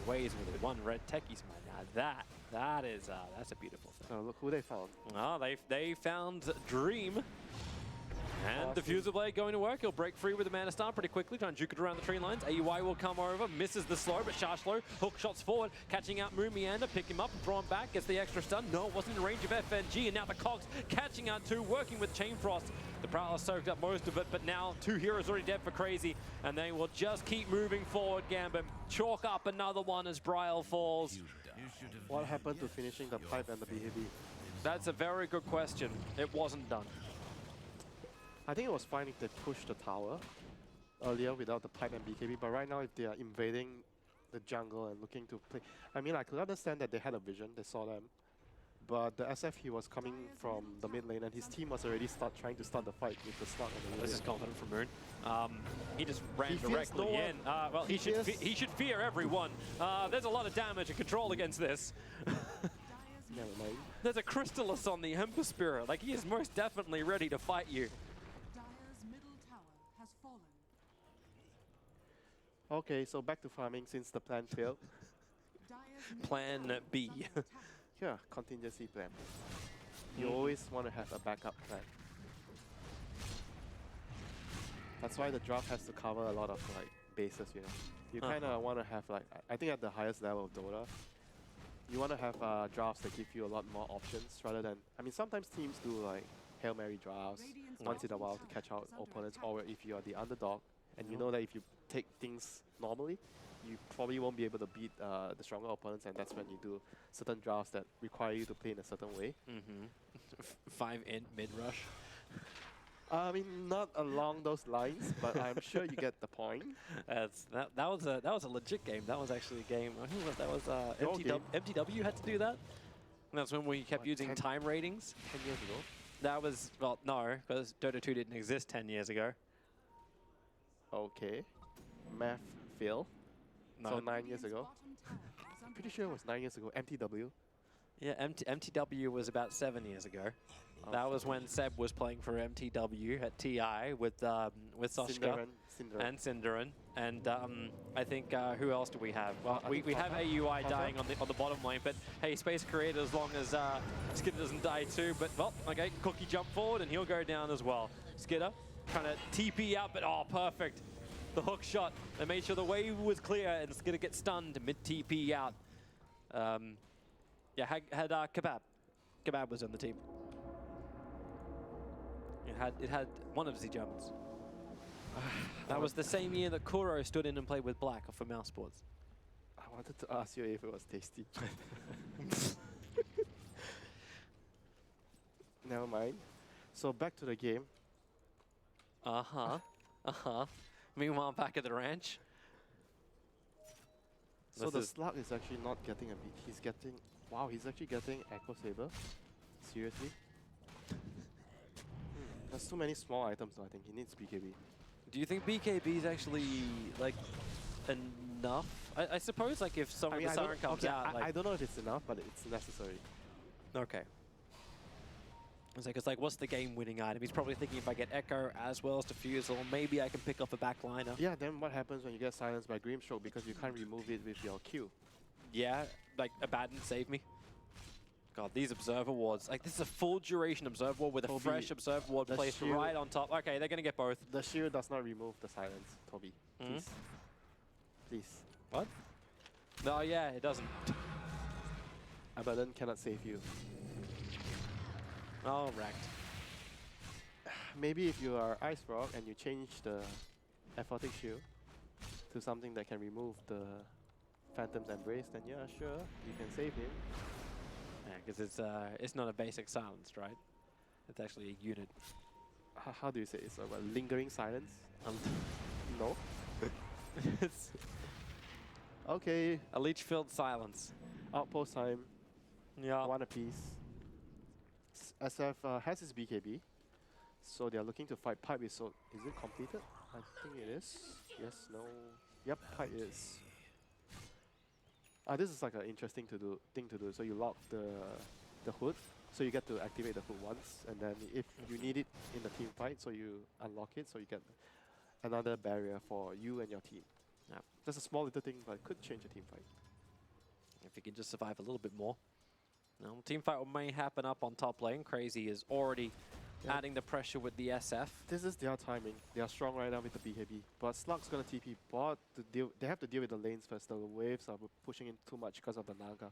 ways with one red techies, man. Now that's a beautiful thing. Oh, look who they found. Oh, they found Dream. And the Fuser Blade going to work. He'll break free with the Mana Star pretty quickly, trying to juke it around the tree lines. AUI will come over, misses the slow, but Shachlo hook shots forward, catching out MoonMeander, pick him up and throw him back, gets the extra stun. No, it wasn't in range of FNG, and now the Cogs catching out 2, working with Chain Frost. The Prowler soaked up most of it, but now 2 heroes already dead for KheZu, and they will just keep moving forward, Gambit. Chalk up another one as Bryle falls. What happened to finishing the pipe and the BKB? That's a very good question. It wasn't done. I think it was fine if they pushed the tower earlier without the pipe and BKB, but right now if they are invading the jungle and looking to play, I mean, I could understand that they had a vision, they saw them, but the SF, he was coming from the mid lane and his team was already trying to start the fight with the slug and the This is confident from Moon. He just ran He fears directly no one. in. Well, he should fear everyone. There's a lot of damage and control against this. Never mind. There's a Crystallis on the Ember Spirit. Like, he is most definitely ready to fight you. Dire's middle tower has fallen. Okay, so back to farming since the plan failed. Dire's middle Plan tower B. is under attack. Yeah, contingency plan. You always want to have a backup plan. That's why the draft has to cover a lot of like bases, you know. You kind of want to have like, I think at the highest level of Dota, you want to have drafts that give you a lot more options rather than, I mean, sometimes teams do like Hail Mary drafts Radiant's once in a bottom while tower to catch out is under opponents, attack. or if you are the underdog and you know that if you take things normally, you probably won't be able to beat the stronger opponents, and that's when you do certain drafts that require you to play in a certain way. 5 int mid rush. I mean, not along those lines, but I'm sure you get the point. That was a legit game. That was actually a game. Who was that? Was Your MTW had to do that. And that's when we kept What, using 10 time ratings. 10 years ago. That was, well, no, because Dota 2 didn't exist 10 years ago. Okay. Math fail. No. So 9 years ago. Bottom tower is under Pretty sure it was 9 years ago. MTW. Yeah, MTW was about 7 years ago. Oh, That was when Seb was playing for MTW at TI with Soshka and Cinderin. And I think, who else do we have? Well, I we think have Fata. AUI Fata. dying on the bottom lane, but hey, Space Creator, as long as Skitter doesn't die too. But, well, okay, Cookie jump forward and he'll go down as well. Skitter trying to TP out, but oh, perfect. The hook shot. They made sure the wave was clear and Skitter gets stunned mid-TP out. Yeah, had Kebab. Kebab was on the team. It had one of the Germans. That was the same year that Kuro stood in and played with Black for Mouse Sports. I wanted to ask you if it was tasty. Never mind. So back to the game. Meanwhile, back at the ranch. So This the is- slug is actually not getting a beat. He's getting, wow, he's actually getting Echo Saber. Seriously? There's too many small items though, I think. He needs BKB. Do you think BKB is actually like enough? I suppose like if Song of the I Siren don't- comes okay, out, I like don't know if it's enough, but it's necessary. okay. It's like what's the game-winning item? He's probably thinking if I get Echo as well as Diffusal, maybe I can pick off a backliner. Yeah, then what happens when you get silenced by Grimstroke because you can't remove it with your Q? Yeah, like Abaddon save me. God, these Observer Wards. Like, this is a full duration Observer Ward with a Toby, fresh Observer Ward the placed shield- right on top. Okay, they're going to get both. The shield does not remove the silence, Toby. Mhm. Please. Please. What? No, yeah, it doesn't. Abaddon cannot save you. Oh, wrecked. Maybe if you are Ice Rock and you change the Aphotic Shield to something that can remove the Phantom's Embrace, then yeah, sure, you can save him. Yeah, because it's not a basic silence, right? It's actually a unit. How do you say it? So, lingering silence? No? It's Okay, a leech-filled silence. outpost time, Yeah. one apiece. SF has his BKB, so they are looking to fight pipe. So is it completed? I think it is. Yes, no. Yep, pipe is. This is like an interesting thing to do. So you lock the hood, so you get to activate the hood once, and then if you need it in the team fight, so you unlock it, so you get another barrier for you and your team. Yeah. Just a small little thing, but it could change a team fight. If he can just survive a little bit more. Now, team fight may happen up on top lane. KheZu is already adding the pressure with the SF. This is their timing. They are strong right now with the BKB. But Slug's gonna TP bot to deal. They have to deal with the lanes first. The waves are pushing in too much because of the Naga.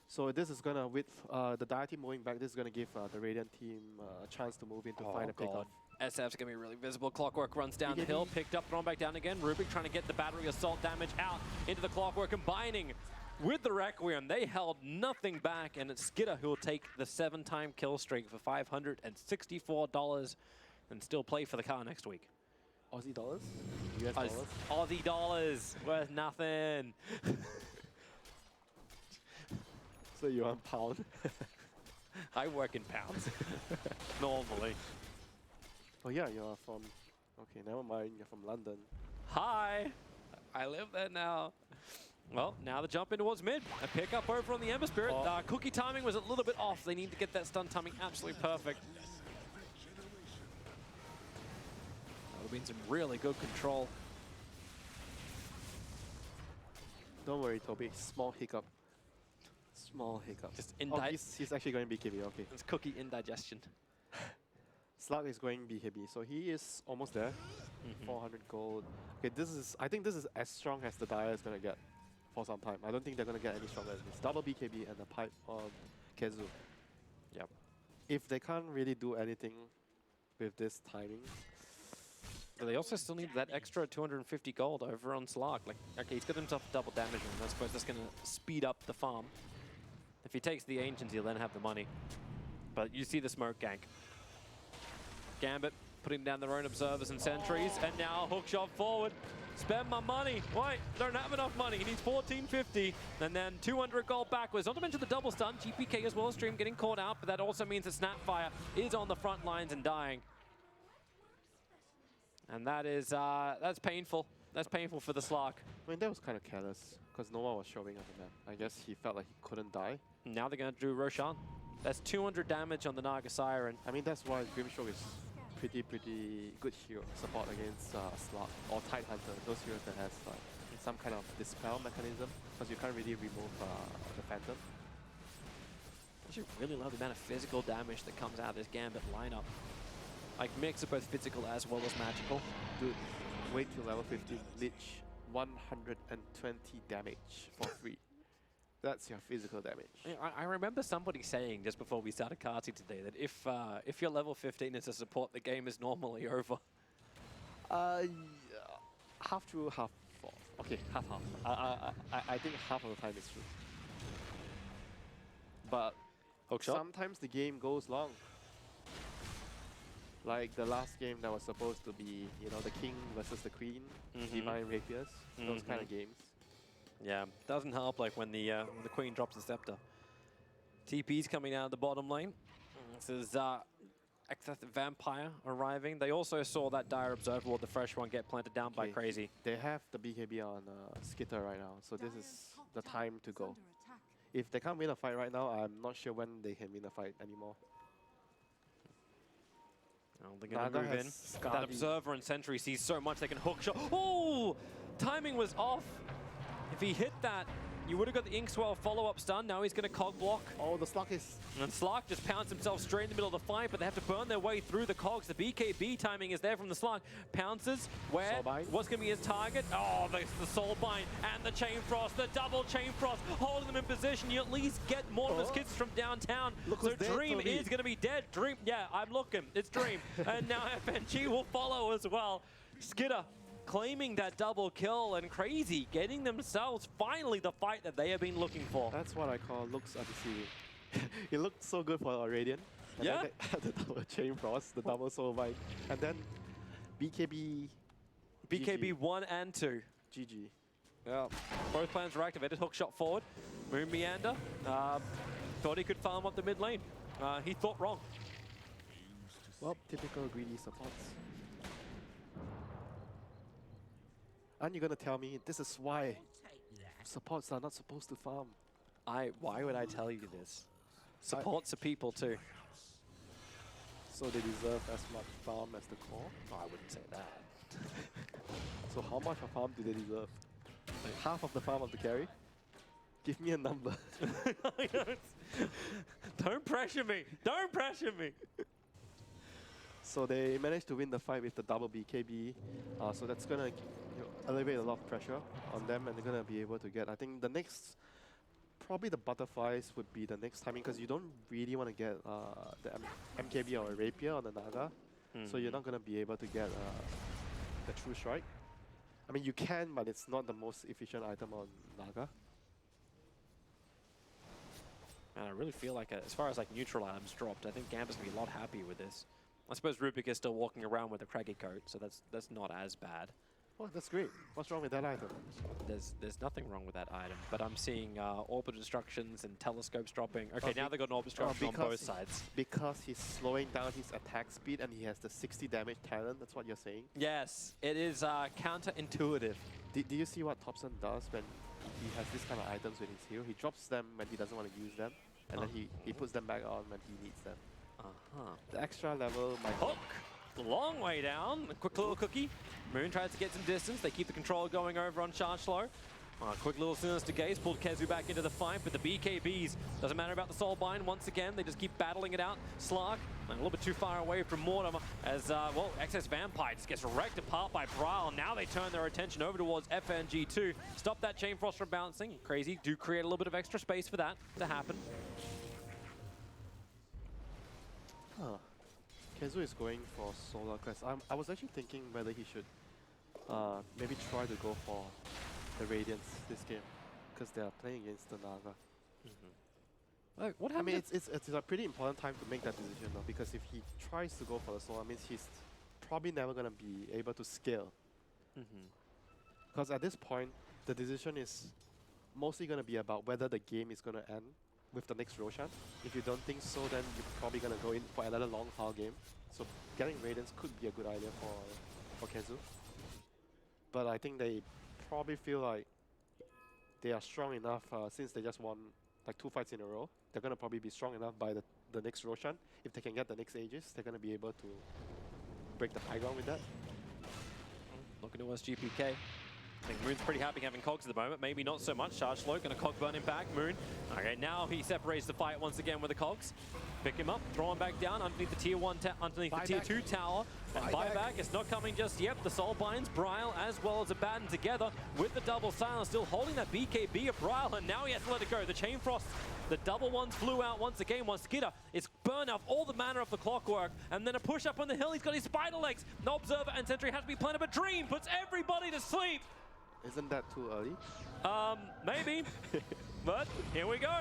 So this is gonna, with the Dire team moving back, this is gonna give the Radiant team a chance to move in to find a pickoff. SF's gonna be really visible. Clockwork runs down the BKB. hill, picked up, thrown back down again. Rubik trying to get the battery assault damage out into the Clockwork, combining with the Requiem. They held nothing back, and it's Skitter who will take the 7-time kill streak for $564 and still play for the car next week. Aussie dollars? US dollars? Aussie dollars worth nothing. So you want pound? I work in pounds normally. Oh yeah, you're from. Okay, never mind. You're from London. Hi, I live there now. Well, now the jump in towards mid. A pick up over on the Ember Spirit. Cookie timing was a little bit off. They need to get that stun timing absolutely perfect. That would have been some really good control. Don't worry, Toby. Small hiccup. Small hiccup. Just he's actually going BKB, okay. It's cookie indigestion. Slug is going BKB, so he is almost there. 400 gold. Okay, I think this is as strong as the Dire is going to get for some time. I don't think they're going to get any stronger than this. Double BKB and the pipe on KheZu. Yep. If they can't really do anything with this timing. But they also still need that extra 250 gold over on Slug. Like, okay, he's got himself double damage, and I suppose that's going to speed up the farm. If he takes the Ancients, he'll then have the money. But you see the smoke gank. Gambit putting down their own observers and sentries, and now hook shot forward. Spend my money. Wait, don't have enough money. He needs 1450, and then 200 gold backwards. Not to mention the double stun. GPK as well, Stream getting caught out, but that also means that Snapfire is on the front lines and dying. And that is, that's painful. That's painful for the Slug. I mean, that was kind of careless, because no one was showing on the map. I guess he felt like he couldn't die. Now they're going to do Roshan. That's 200 damage on the Naga Siren. I mean, that's why Grimstroke is pretty good hero support against Slug or Tide Hunter, those heroes that has like some kind of dispel mechanism, because you can't really remove the Phantom. I actually really love the amount of physical damage that comes out of this Gambit lineup. Like, mix of both physical as well as magical. Dude, wait till level 15, Lich, 120 damage for free. That's your physical damage. I remember somebody saying just before we started Khezcute today that if you're level 15 as a support, the game is normally over. Half true, half false. Okay, half. I think half of the time is true. But sometimes the game goes long. Like the last game that was supposed to be, you know, the king versus the queen, Divine Rapiers, those kind of games. Yeah, doesn't help like when the queen drops the scepter. TP's coming out of the bottom lane. This is Excessive Vampire arriving. They also saw that Dire Observer Ward, the fresh one, get planted down by Crazy. They have the BKB on Skiter right now, so this is the time to go. If they can't win a fight right now, I'm not sure when they can win a fight anymore. Oh, they're going to move in. That Observer and Sentry sees so much they can hook shot. Oh! Timing was off. If he hit that, you would have got the Inkswell follow-up stun. Now he's going to cog block. Oh, the Slug is... And Slug just pounds himself straight in the middle of the fight, but they have to burn their way through the cogs. The BKB timing is there from the Slug. Pounces, where? What's going to be his target? Oh, the Soulbind and the Chain Frost, the double Chain Frost, holding them in position. You at least get Mortimer's Kids from downtown. So Dream is going to be dead. Dream, yeah, I'm looking. It's Dream. And now FNG will follow as well. Skiter claiming that double kill, and Crazy getting themselves finally the fight that they have been looking for. That's what I call looks undeceiving. It looked so good for Radiant. And yeah. Then the double Chain Frost, the double Soulbind, and then BKB. BKB 1 and 2. GG. Yeah. Both plans were activated. Hook shot forward. MoonMeander thought he could farm up the mid lane. He thought wrong. Well, typical greedy supports. Aren't you gonna tell me this is why supports are not supposed to farm? Why would I tell you this? Supports are people too. So they deserve as much farm as the core? Oh, I wouldn't say that. So how much of farm do they deserve? Like half of the farm of the carry? Give me a number. Don't pressure me. Don't pressure me. So they managed to win the fight with the double BKB. So that's gonna elevate a lot of pressure on them, and they're gonna be able to get, I think the next, probably the Butterflies would be the next timing, because you don't really want to get the MKB or a Rapier on the Naga. So you're not gonna be able to get the True Strike. I mean, you can, but it's not the most efficient item on Naga. And I really feel like, as far as like neutral items dropped, I think Gambit's gonna be a lot happier with this. I suppose Rubik is still walking around with a Craggy coat, so that's not as bad. Oh, that's great. What's wrong with that item? There's nothing wrong with that item, but I'm seeing Orbit Destructions and Telescopes dropping. Okay, now they've got an Orbit Destruction on both sides. Because he's slowing down his attack speed and he has the 60 damage talent, that's what you're saying? Yes, it is counterintuitive. Do you see what Thompson does when he has this kind of items with his hero. He drops them when he doesn't want to use them, and then he puts them back on when he needs them. The extra level might Hook! Long way down. A quick little cookie. Moon tries to get some distance. They keep the control going over on Shachlo. Quick little sinister gaze, pulled KheZu back into the fight, but the BKBs, doesn't matter about the soul bind once again, they just keep battling it out. Slark, a little bit too far away from Mortimer as, well, Excess Vampire just gets wrecked apart by Bryle. Now they turn their attention over towards FNG2. Stop that Chain Frost from bouncing. Crazy, do create a little bit of extra space for that to happen. KheZu is going for Solar Crest. I was actually thinking whether he should maybe try to go for the Radiance this game, because they are playing against the Naga. What I happened? mean, it's a pretty important time to make that decision though, because if he tries to go for the Solar, means he's probably never going to be able to scale. Because at this point, the decision is mostly going to be about whether the game is going to end with the next Roshan. If you don't think so, then you're probably going to go in for another long haul game. So getting Radiance could be a good idea for KheZu. But I think they probably feel like they are strong enough since they just won like 2 fights in a row. They're going to probably be strong enough by the next Roshan. If they can get the next Aegis, they're going to be able to break the high ground with that. Looking towards GPK. I think Moon's pretty happy having Cogs at the moment. Maybe not so much. Shachlo gonna Cog burn him back. Moon. Okay, now he separates the fight once again with the Cogs. Pick him up, throw him back down underneath the tier 1, underneath the tier 2 tower. And buyback, it's not coming just yet. The soul binds Bryle as well as Abaddon together with the double silence, still holding that BKB of Bryle, and now he has to let it go. The Chain Frost, the double ones flew out once again. One Skiter, it's burned off all the mana of the clockwork, and then a push up on the hill. He's got his spider legs. No Observer and Sentry has to be planted, but Dream puts everybody to sleep. Isn't that too early? Maybe. But here we go.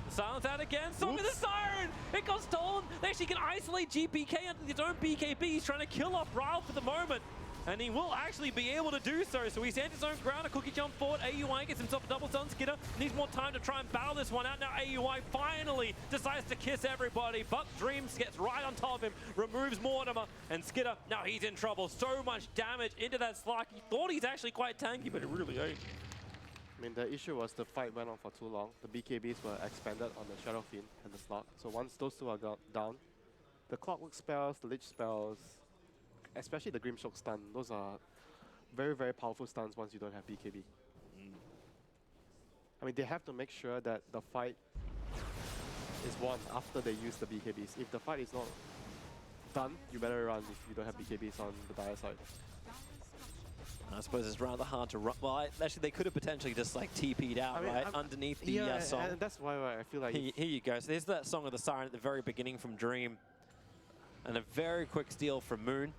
Silence out again. Song of the Siren! It got stolen! They actually can isolate GPK under his own BKB. He's trying to kill off Bryle for the moment. And he will actually be able to do so. So he stands his own ground. A cookie jump forward. AUI gets himself a double stun. Skitter needs more time to try and battle this one out. Now AUI finally decides to kiss everybody. But Dreams gets right on top of him. Removes Mortimer. And Skitter, now he's in trouble. So much damage into that Slark. He thought he's actually quite tanky, but it really ain't. I mean, the issue was the fight went on for too long. The BKBs were expanded on the Shadow Fiend and the Slark. So once those two are down, the Clockwork spells, the Lich spells, especially the Grimstroke stun, those are very, very powerful stuns once you don't have BKB. I mean, they have to make sure that the fight is won after they use the BKBs. If the fight is not done, you better run if you don't have BKBs on the dire side. I suppose it's rather hard to run. Well, actually, they could have potentially just like TP'd out, right? Underneath the song. And that's why I feel like... Here you go. So there's that Song of the Siren at the very beginning from Dream. And a very quick steal from Moon.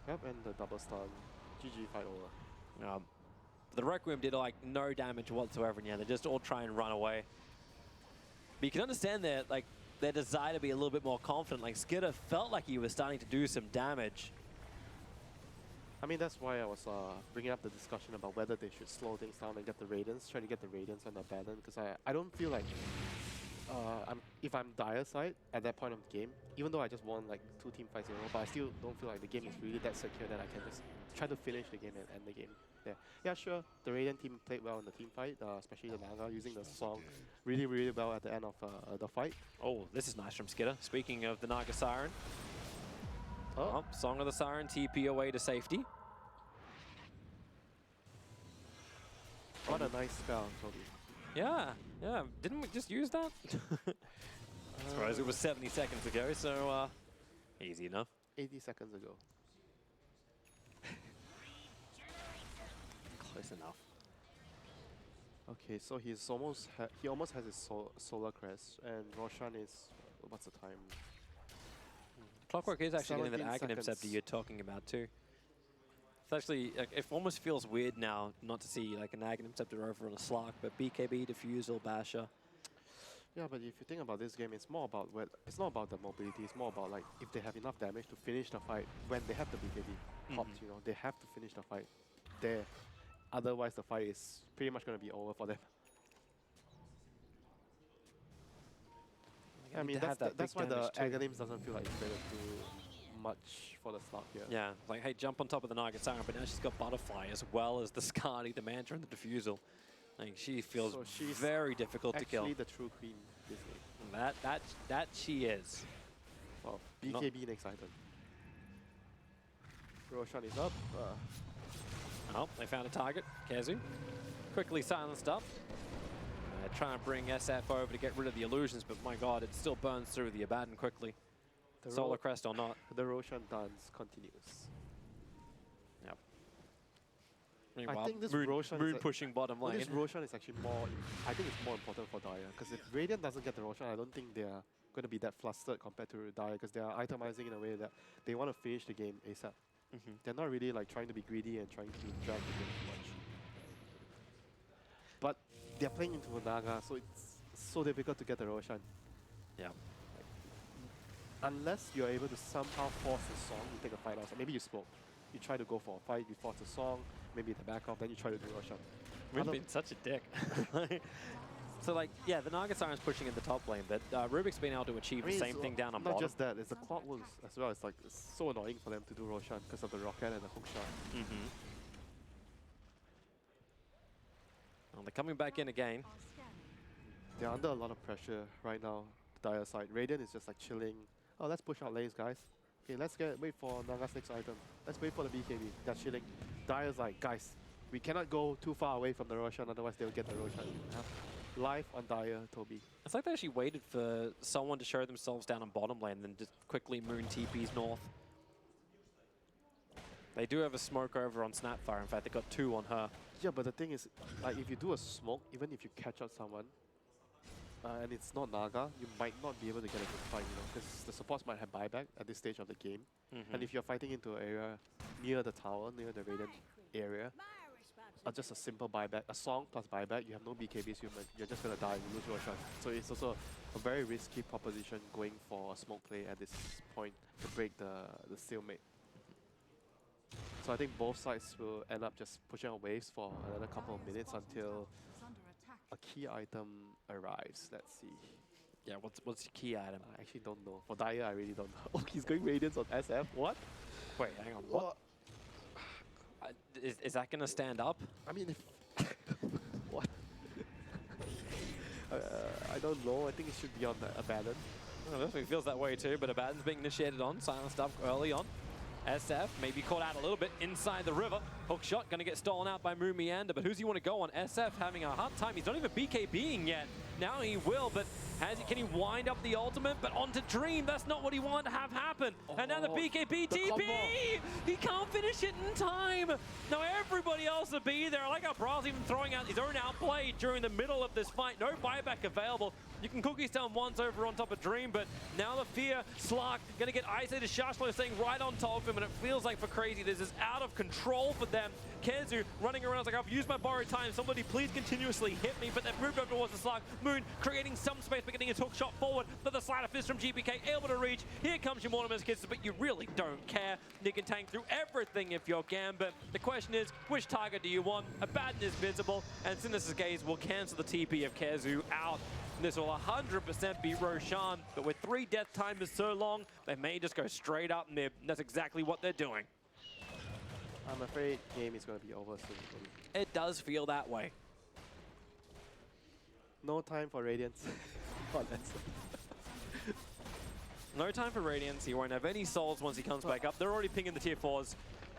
Yep, and the double stun. GG fight over. The Requiem did like no damage whatsoever, and yeah, they just all try and run away. But you can understand their desire to be a little bit more confident. Like Skitter felt like he was starting to do some damage. I mean, that's why I was bringing up the discussion about whether they should slow things down and get the Radiance, try to get the Radiance on the Abaddon, because I don't feel like if I'm dire side at that point of the game, even though I just won like 2 team fights in a row, but I still don't feel like the game is really that secure that I can just try to finish the game and end the game. Yeah, sure, the Radiant team played well in the team fight, especially the Naga using the song really, really well at the end of the fight. Oh, this is nice from Skitter. Speaking of the Naga Siren. Oh, Song of the Siren, TP away to safety. What a nice spell, Toby. Yeah. Didn't we just use that? I suppose it was 70 seconds ago, so easy enough. 80 seconds ago. Close enough. Okay, so he almost has his Solar Crest, and Roshan is, what's the time? Clockwork is actually getting that 17 Aghanim Scepter seconds. you're talking about too. It's actually, it almost feels weird now not to see like an Aghanim Scepter over on a Slark, but BKB, Diffusal, Basher. Yeah, but if you think about this game, it's more about it's not about the mobility. It's more about like if they have enough damage to finish the fight when they have the BKB popped. You know, they have to finish the fight there. Otherwise, the fight is pretty much going to be over for them. I mean, that's why the Aghanims doesn't feel like it's going to do much for the Slark here. Yeah, like, hey, jump on top of the Naga Siren, but now she's got Butterfly as well as the Skadi, the Manta, and the Diffusal. Like, she feels So she's very difficult to kill. Actually, the true queen this game. That she is. Well, Not- BKB next item. Roshan is up. Oh, they found a target. KheZu quickly silenced up. Trying to bring SF over to get rid of the illusions, but my god, it still burns through the Abaddon quickly. The Solar Crest or not. The Roshan dance continues. Yep. Meanwhile, think this Moon, Roshan Moon is a- pushing bottom Well, lane. this Roshan is actually more. I think it's more important for Dire because if Radiant doesn't get the Roshan, I don't think they are going to be that flustered compared to Dire because they are itemizing in a way that they want to finish the game ASAP. They're not really like trying to be greedy and trying to drag the game too much. But they're playing into a Naga, so it's so difficult to get the Roshan. Yeah. Unless you're able to somehow force the song, you take a fight outside. Maybe you smoke. You try to go for a fight, you force the song, maybe the back off, then you try to do Roshan. Moon's been such a dick. So, like, yeah, the Naga Siren's pushing in the top lane, but Rubik's been able to achieve the same it's thing down on not bottom. just that, it's the clockworks as well. It's like it's so annoying for them to do Roshan because of the rocket and the hook shot. Well, they're coming back in again. They're under a lot of pressure right now, the Dire side. Radiant is just like chilling. Oh, let's push out lanes, guys. Okay, let's wait for Naga's next item. Let's wait for the BKB. They're chilling. Dire's like, guys, we cannot go too far away from the Roshan, otherwise they'll get the Roshan. Live on Dire, Toby. It's like they actually waited for someone to show themselves down on bottom lane, then just quickly Moon TPs north. They do have a smoke over on Snapfire. In fact, they got 2 on her. Yeah, but the thing is, like, if you do a smoke, even if you catch out someone, and it's not Naga, you might not be able to get a good fight, you know, because the supports might have buyback at this stage of the game. And if you're fighting into an area near the tower, near the Radiant area, just a simple buyback, a song plus buyback, you have no BKBs, you're just going to die, you lose your shot. So it's also a very risky proposition going for a smoke play at this point to break the stalemate. So I think both sides will end up just pushing on waves for another couple of minutes until a key item arrives. Let's see. Yeah, what's the key item? I actually don't know. For Dire, I really don't know. Oh, he's going Radiance on SF? What? Wait, hang on. What? Is that going to stand up? I mean, if... what? I don't know. I think it should be on the Abaddon. Well, this feels that way too, but Abaddon's being initiated on. Silenced up early on. SF maybe caught out a little bit inside the river. Hook shot going to get stolen out by MoonMeander, but who's he want to go on? SF having a hard time. He's not even BKBing yet. Now he will, but can he wind up the ultimate? But onto Dream, that's not what he wanted to have happen. And now the BKB the TP! combo. He can't finish it in time. Now everybody else will be there. I like how Bryle's even throwing out his own outplay during the middle of this fight. No buyback available. You can cookie stone once over on top of Dream, but now the fear, Slark, gonna get isolated. Shachlo staying right on top of him, and it feels like for KheZu, this is out of control for them. KheZu running around like, I've used my borrowed time. Somebody please continuously hit me, but they've moved over towards the Slark. Moon creating some space, but getting his hook shot forward. But the slider fist from Gibkiy able to reach. Here comes your Mortimer's kisses, but you really don't care. You can tank through everything if you're Gambit. The question is, which target do you want? Abaddon is visible, and Sinister's Gaze will cancel the TP of KheZu out. This will 100% be Roshan, but with 3 death timers so long, they may just go straight up mid. That's exactly what they're doing. I'm afraid game is going to be over soon. It does feel that way. No time for Radiance. Oh, that's No time for Radiance. He won't have any souls once he comes back up. They're already pinging the tier 4s.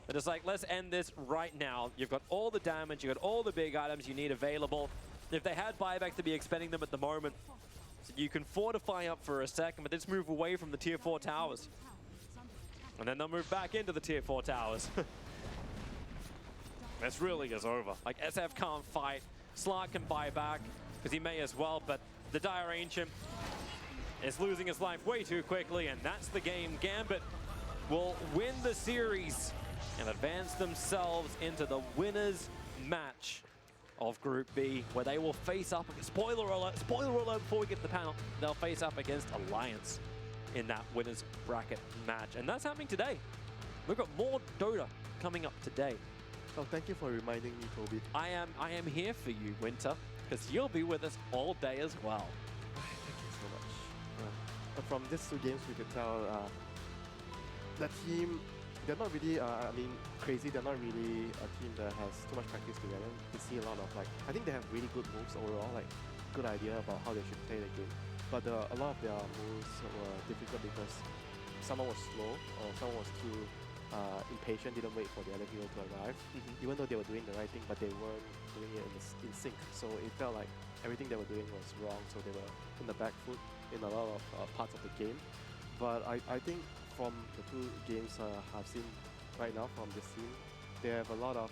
They're just like, let's end this right now. You've got all the damage, you've got all the big items you need available. If they had buybacks to be expending them at the moment, so you can fortify up for a second, but just move away from the tier 4 towers. And then they'll move back into the tier 4 towers. This really is over. Like, SF can't fight. Slark can buy back, because he may as well, but the Dire Ancient is losing his life way too quickly, and that's the game. Gambit will win the series and advance themselves into the winner's match of Group B, where they will face up, spoiler alert before we get to the panel, they'll face up against Alliance in that winner's bracket match. And that's happening today. We've got more Dota coming up today. Oh, thank you for reminding me, Toby. I am here for you, Winter, because you'll be with us all day as well. Thank you so much. From these 2 games, we could tell the team they're not really, I mean, crazy. They're not really a team that has too much practice together. We see a lot of like, I think they have really good moves overall, like good idea about how they should play the game. But a lot of their moves were difficult because someone was slow or someone was too impatient, didn't wait for the other hero to arrive. Even though they were doing the right thing, but they weren't doing it in sync. So it felt like everything they were doing was wrong. So they were in the back foot in a lot of parts of the game. But I think from the two games I've seen right now from this team, they have a lot of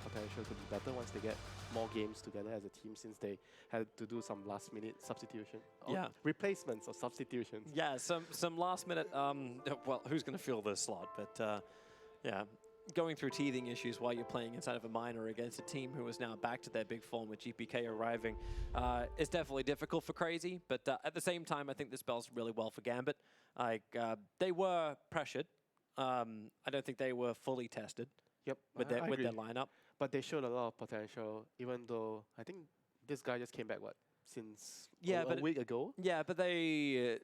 potential to be better once they get more games together as a team, since they had to do some last minute substitution. Yeah. Replacements or substitutions. Yeah, some last minute, well, who's going to fill this slot? But yeah, going through teething issues while you're playing inside of a minor against a team who is now back to their big form with GPK arriving is definitely difficult for KheZu. But at the same time, I think this spells really well for Gambit. Like, they were pressured. I don't think they were fully tested. Yep, with I their agree. lineup. But they showed a lot of potential, even though I think this guy just came back, since a week ago? Yeah, but they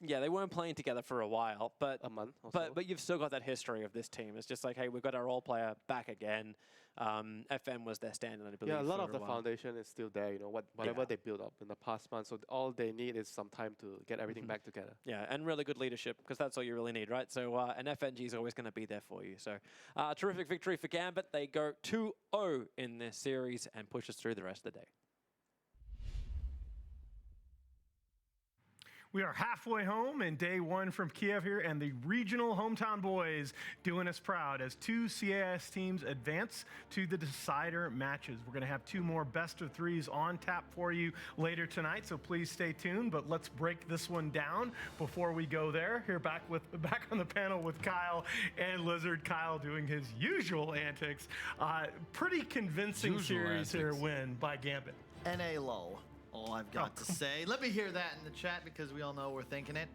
weren't playing together for a while. But a month or so. But you've still got that history of this team. It's just like, hey, we've got our role player back again. FM was their stand-in, I believe. Yeah, a lot of for the while. foundation is still there, you know, whatever they built up in the past month. So all they need is some time to get everything back together. Yeah, and really good leadership, because that's all you really need, right? So an FNG is always going to be there for you. So terrific victory for Gambit. They go 2-0 in this series and push us through the rest of the day. We are halfway home in day one from Kyiv here, and the regional hometown boys doing us proud as two CIS teams advance to the decider matches. We're going to have two more best of threes on tap for you later tonight, so please stay tuned. But let's break this one down before we go there. Here back on the panel with Kyle and Lizard. Kyle doing his usual antics. Pretty convincing series here win by Gambit. NA lull. All I've got to say. Let me hear that in the chat, because we all know we're thinking it.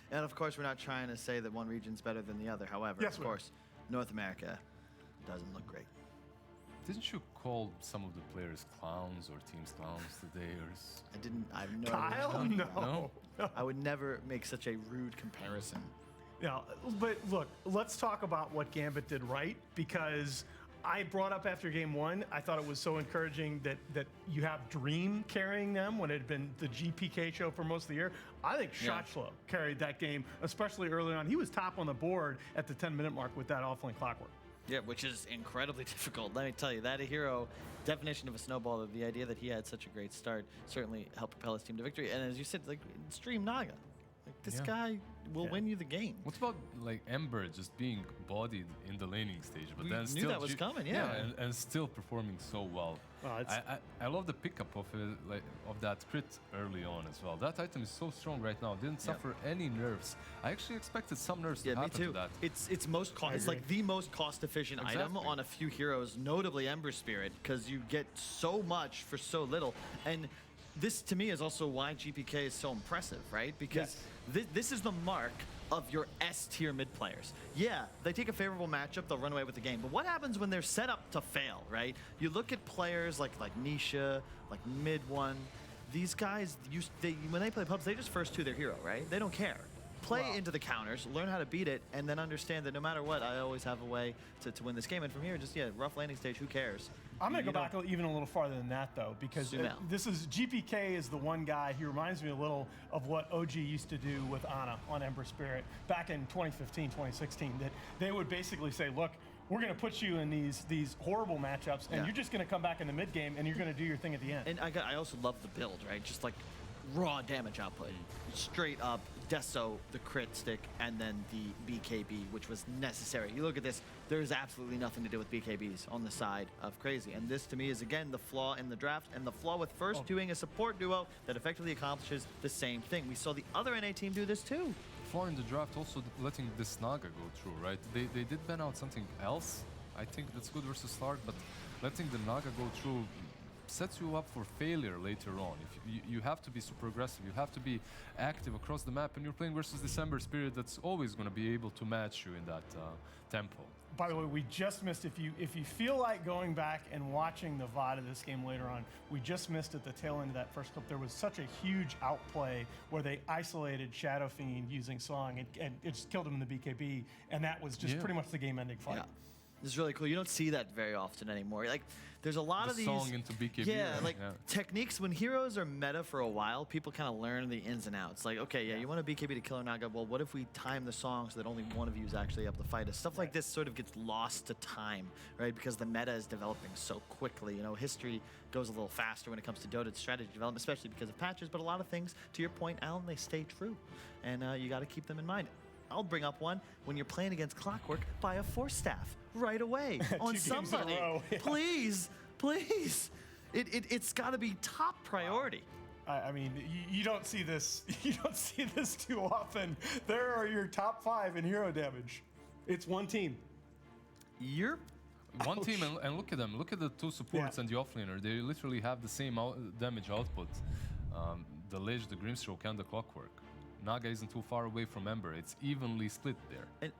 And of course, we're not trying to say that one region's better than the other. However, Yes, of course, North America doesn't look great. Didn't you call some of the players clowns or teams clowns today? I didn't. I have no Kyle, idea. no. I would never make such a rude comparison. Yeah, but look, let's talk about what Gambit did right, because I brought up after game one, I thought it was so encouraging that you have Dream carrying them when it had been the GPK show for most of the year. I think Shachlo carried that game, especially early on. He was top on the board at the 10-minute mark with that offlane clockwork. Yeah, which is incredibly difficult. Let me tell you, that a hero definition of a snowball, the idea that he had such a great start certainly helped propel his team to victory. And as you said, like, Stream Naga. Like, this guy will win you the game. What about like Ember just being bodied in the laning stage, but We then knew still that was coming, and still performing so well. I love the pickup of of that crit early on as well. That item is so strong right now. Didn't suffer any nerfs. I actually expected some nerfs to happen to that. It's most it's like the most cost efficient item on a few heroes, notably Ember Spirit, because you get so much for so little. And this to me is also why GPK is so impressive, right? Because this is the mark of your S tier mid players. Yeah, they take a favorable matchup, they'll run away with the game. But what happens when they're set up to fail, right? You look at players like Nisha, like Mid One. These guys, when they play pubs, they just first to their hero, right? They don't care. Play into the counters, learn how to beat it, and then understand that no matter what, I always have a way to win this game. And from here, just rough landing stage, who cares? I'm going to go back even a little farther than that, though, because this is GPK is the one guy. He reminds me a little of what OG used to do with Ana on Ember Spirit back in 2015, 2016. That they would basically say, look, we're going to put you in these horrible matchups, and you're just going to come back in the mid game, and you're going to do your thing at the end. And I also love the build, right? Just like raw damage output, straight up. Deso, the crit stick, and then the BKB, which was necessary. You look at this, there is absolutely nothing to do with BKBs on the side of KheZu. And this, to me, is, again, the flaw in the draft, and the flaw with first doing a support duo that effectively accomplishes the same thing. We saw the other NA team do this, too. Flaw in the draft also letting this Naga go through, right? They did ban out something else. I think that's good versus Stark, but letting the Naga go through sets you up for failure later on. If you have to be super aggressive, you have to be active across the map, and you're playing versus December Spirit that's always going to be able to match you in that tempo. by the way, we just missed. If you feel like going back and watching the VOD of this game later on, we just missed at the tail end of that first clip. There was such a huge outplay where they isolated Shadow Fiend using Song, and it just killed him in the BKB, and that was just pretty much the game-ending fight. Yeah. This is really cool. You don't see that very often anymore. Like, there's a lot of these. Song into BKB. Yeah, like techniques. When heroes are meta for a while, people kind of learn the ins and outs. Like, okay, yeah, you want a BKB to kill a Naga. Well, what if we time the song so that only one of you is actually able to fight us? Stuff like this sort of gets lost to time, right? Because the meta is developing so quickly. You know, history goes a little faster when it comes to Dota strategy development, especially because of patches. But a lot of things, to your point, Alan, they stay true, and you got to keep them in mind. I'll bring up one. When you're playing against Clockwork, buy a Force Staff right away on 2 games in a somebody. row, yeah. Please, please. It's got to be top priority. I mean, you don't see this. You don't see this too often. There are your top 5 in hero damage. It's one team. You're One team, and look at them. Look at the 2 supports and the offlaner. They literally have the same damage output. The Lich, the Grimstroke, and the Clockwork. Naga isn't too far away from Ember. It's evenly split there. and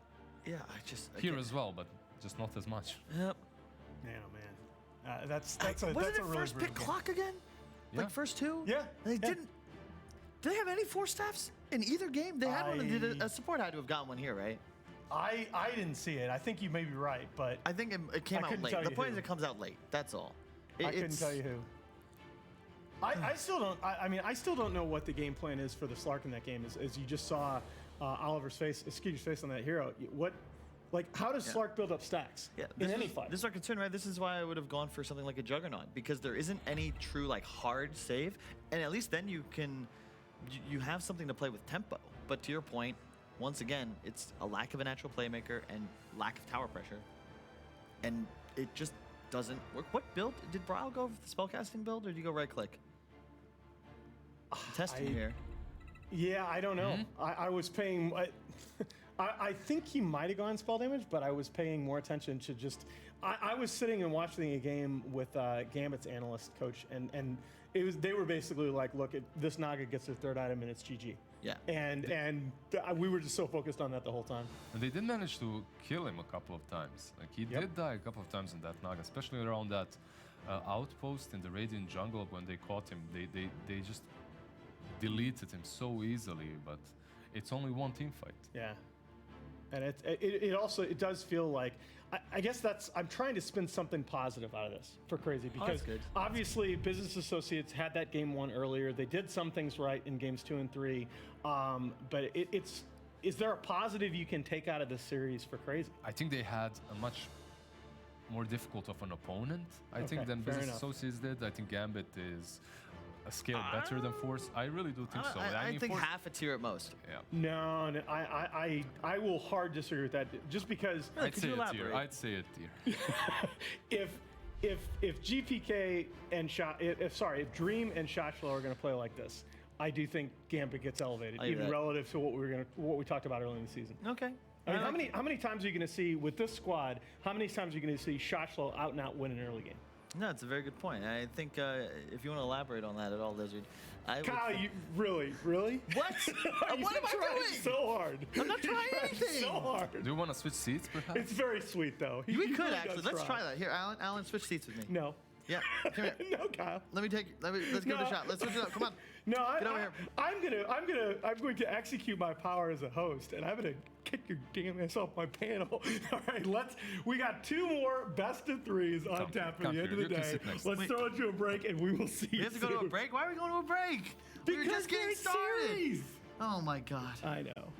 yeah, I just Here as well, but just not as much. Yep. Man, oh man. That's a Wasn't that's a it really first pick brutal game. Clock again? Yeah. Like first 2? Yeah. They yeah. didn't. Did they have any Force Staffs in either game? They had one. And did a support had to have gotten one here, right? I didn't see it. I think you may be right, but I think it came I out couldn't late. tell The you point who. is it comes out late. That's all. I couldn't tell you who. I still don't. I mean, I still don't know what the game plan is for the Slark in that game. As you just saw Oliver's face, Skeeter's face on that hero. What, like, how does Slark build up stacks in any fight? This is our concern, right? This is why I would have gone for something like a Juggernaut, because there isn't any true like hard save, and at least then you can, you have something to play with tempo. But to your point, once again, it's a lack of a natural playmaker and lack of tower pressure, and it just doesn't work. What build did Bryle go with the spellcasting build, or did you go right click? I'm testing here. Yeah, I don't know. I was paying. I think he might have gone spell damage, but I was paying more attention to just. I was sitting and watching a game with Gambit's analyst coach, and it was they were basically like, look, this Naga gets their 3rd item and it's GG. Yeah. And we were just so focused on that the whole time. And they did manage to kill him a couple of times. Like he did die a couple of times in that Naga, especially around that outpost in the Radiant jungle when they caught him. They just deleted him so easily, but it's only one team fight. Yeah, and it also does feel like I guess that's I'm trying to spin something positive out of this for KheZu because good. obviously Business Associates had that game 1 earlier. They did some things right in games 2 and 3, but it's is there a positive you can take out of this series for KheZu? I think they had a much more difficult of an opponent, I Okay, think, than fair Business enough. Associates did. I think Gambit is a scale better than forZe. I really do think so. I mean, think forZe- half a tier at most. Yeah. No, I will hard disagree with that just because Really, I'd could say you a tier. elaborate? I'd say a tier. if GPK and if Dream and Shachlo are going to play like this, I do think Gambit gets elevated, I hear even that. relative to what we talked about earlier in the season. Okay. I mean, how many times are you going to see with this squad? How many times are you going to see Shachlo out and out win an early game? No, it's a very good point. I think if you want to elaborate on that at all, Lizard, I would Kyle, think- you really? What? You've What am been I trying doing? so hard. I'm not You're trying anything. So hard. Do you want to switch seats, perhaps? It's very sweet though. We He could really actually. does Let's try that. Here, Alan, switch seats with me. No. Yeah. Come here. No, Kyle. Let's give it No. a shot. Let's switch it up. Come on. No, Get over here. I'm going to execute my power as a host, and I'm going to kick your damn ass off my panel. All right, we got 2 more best of 3s on tap at come the end of here. the You can day. sit next. Let's Wait. throw it to a break, and we will see. We have to go to a break. Why are we going to a break? We were Because just getting great started. series. Oh my God. I know.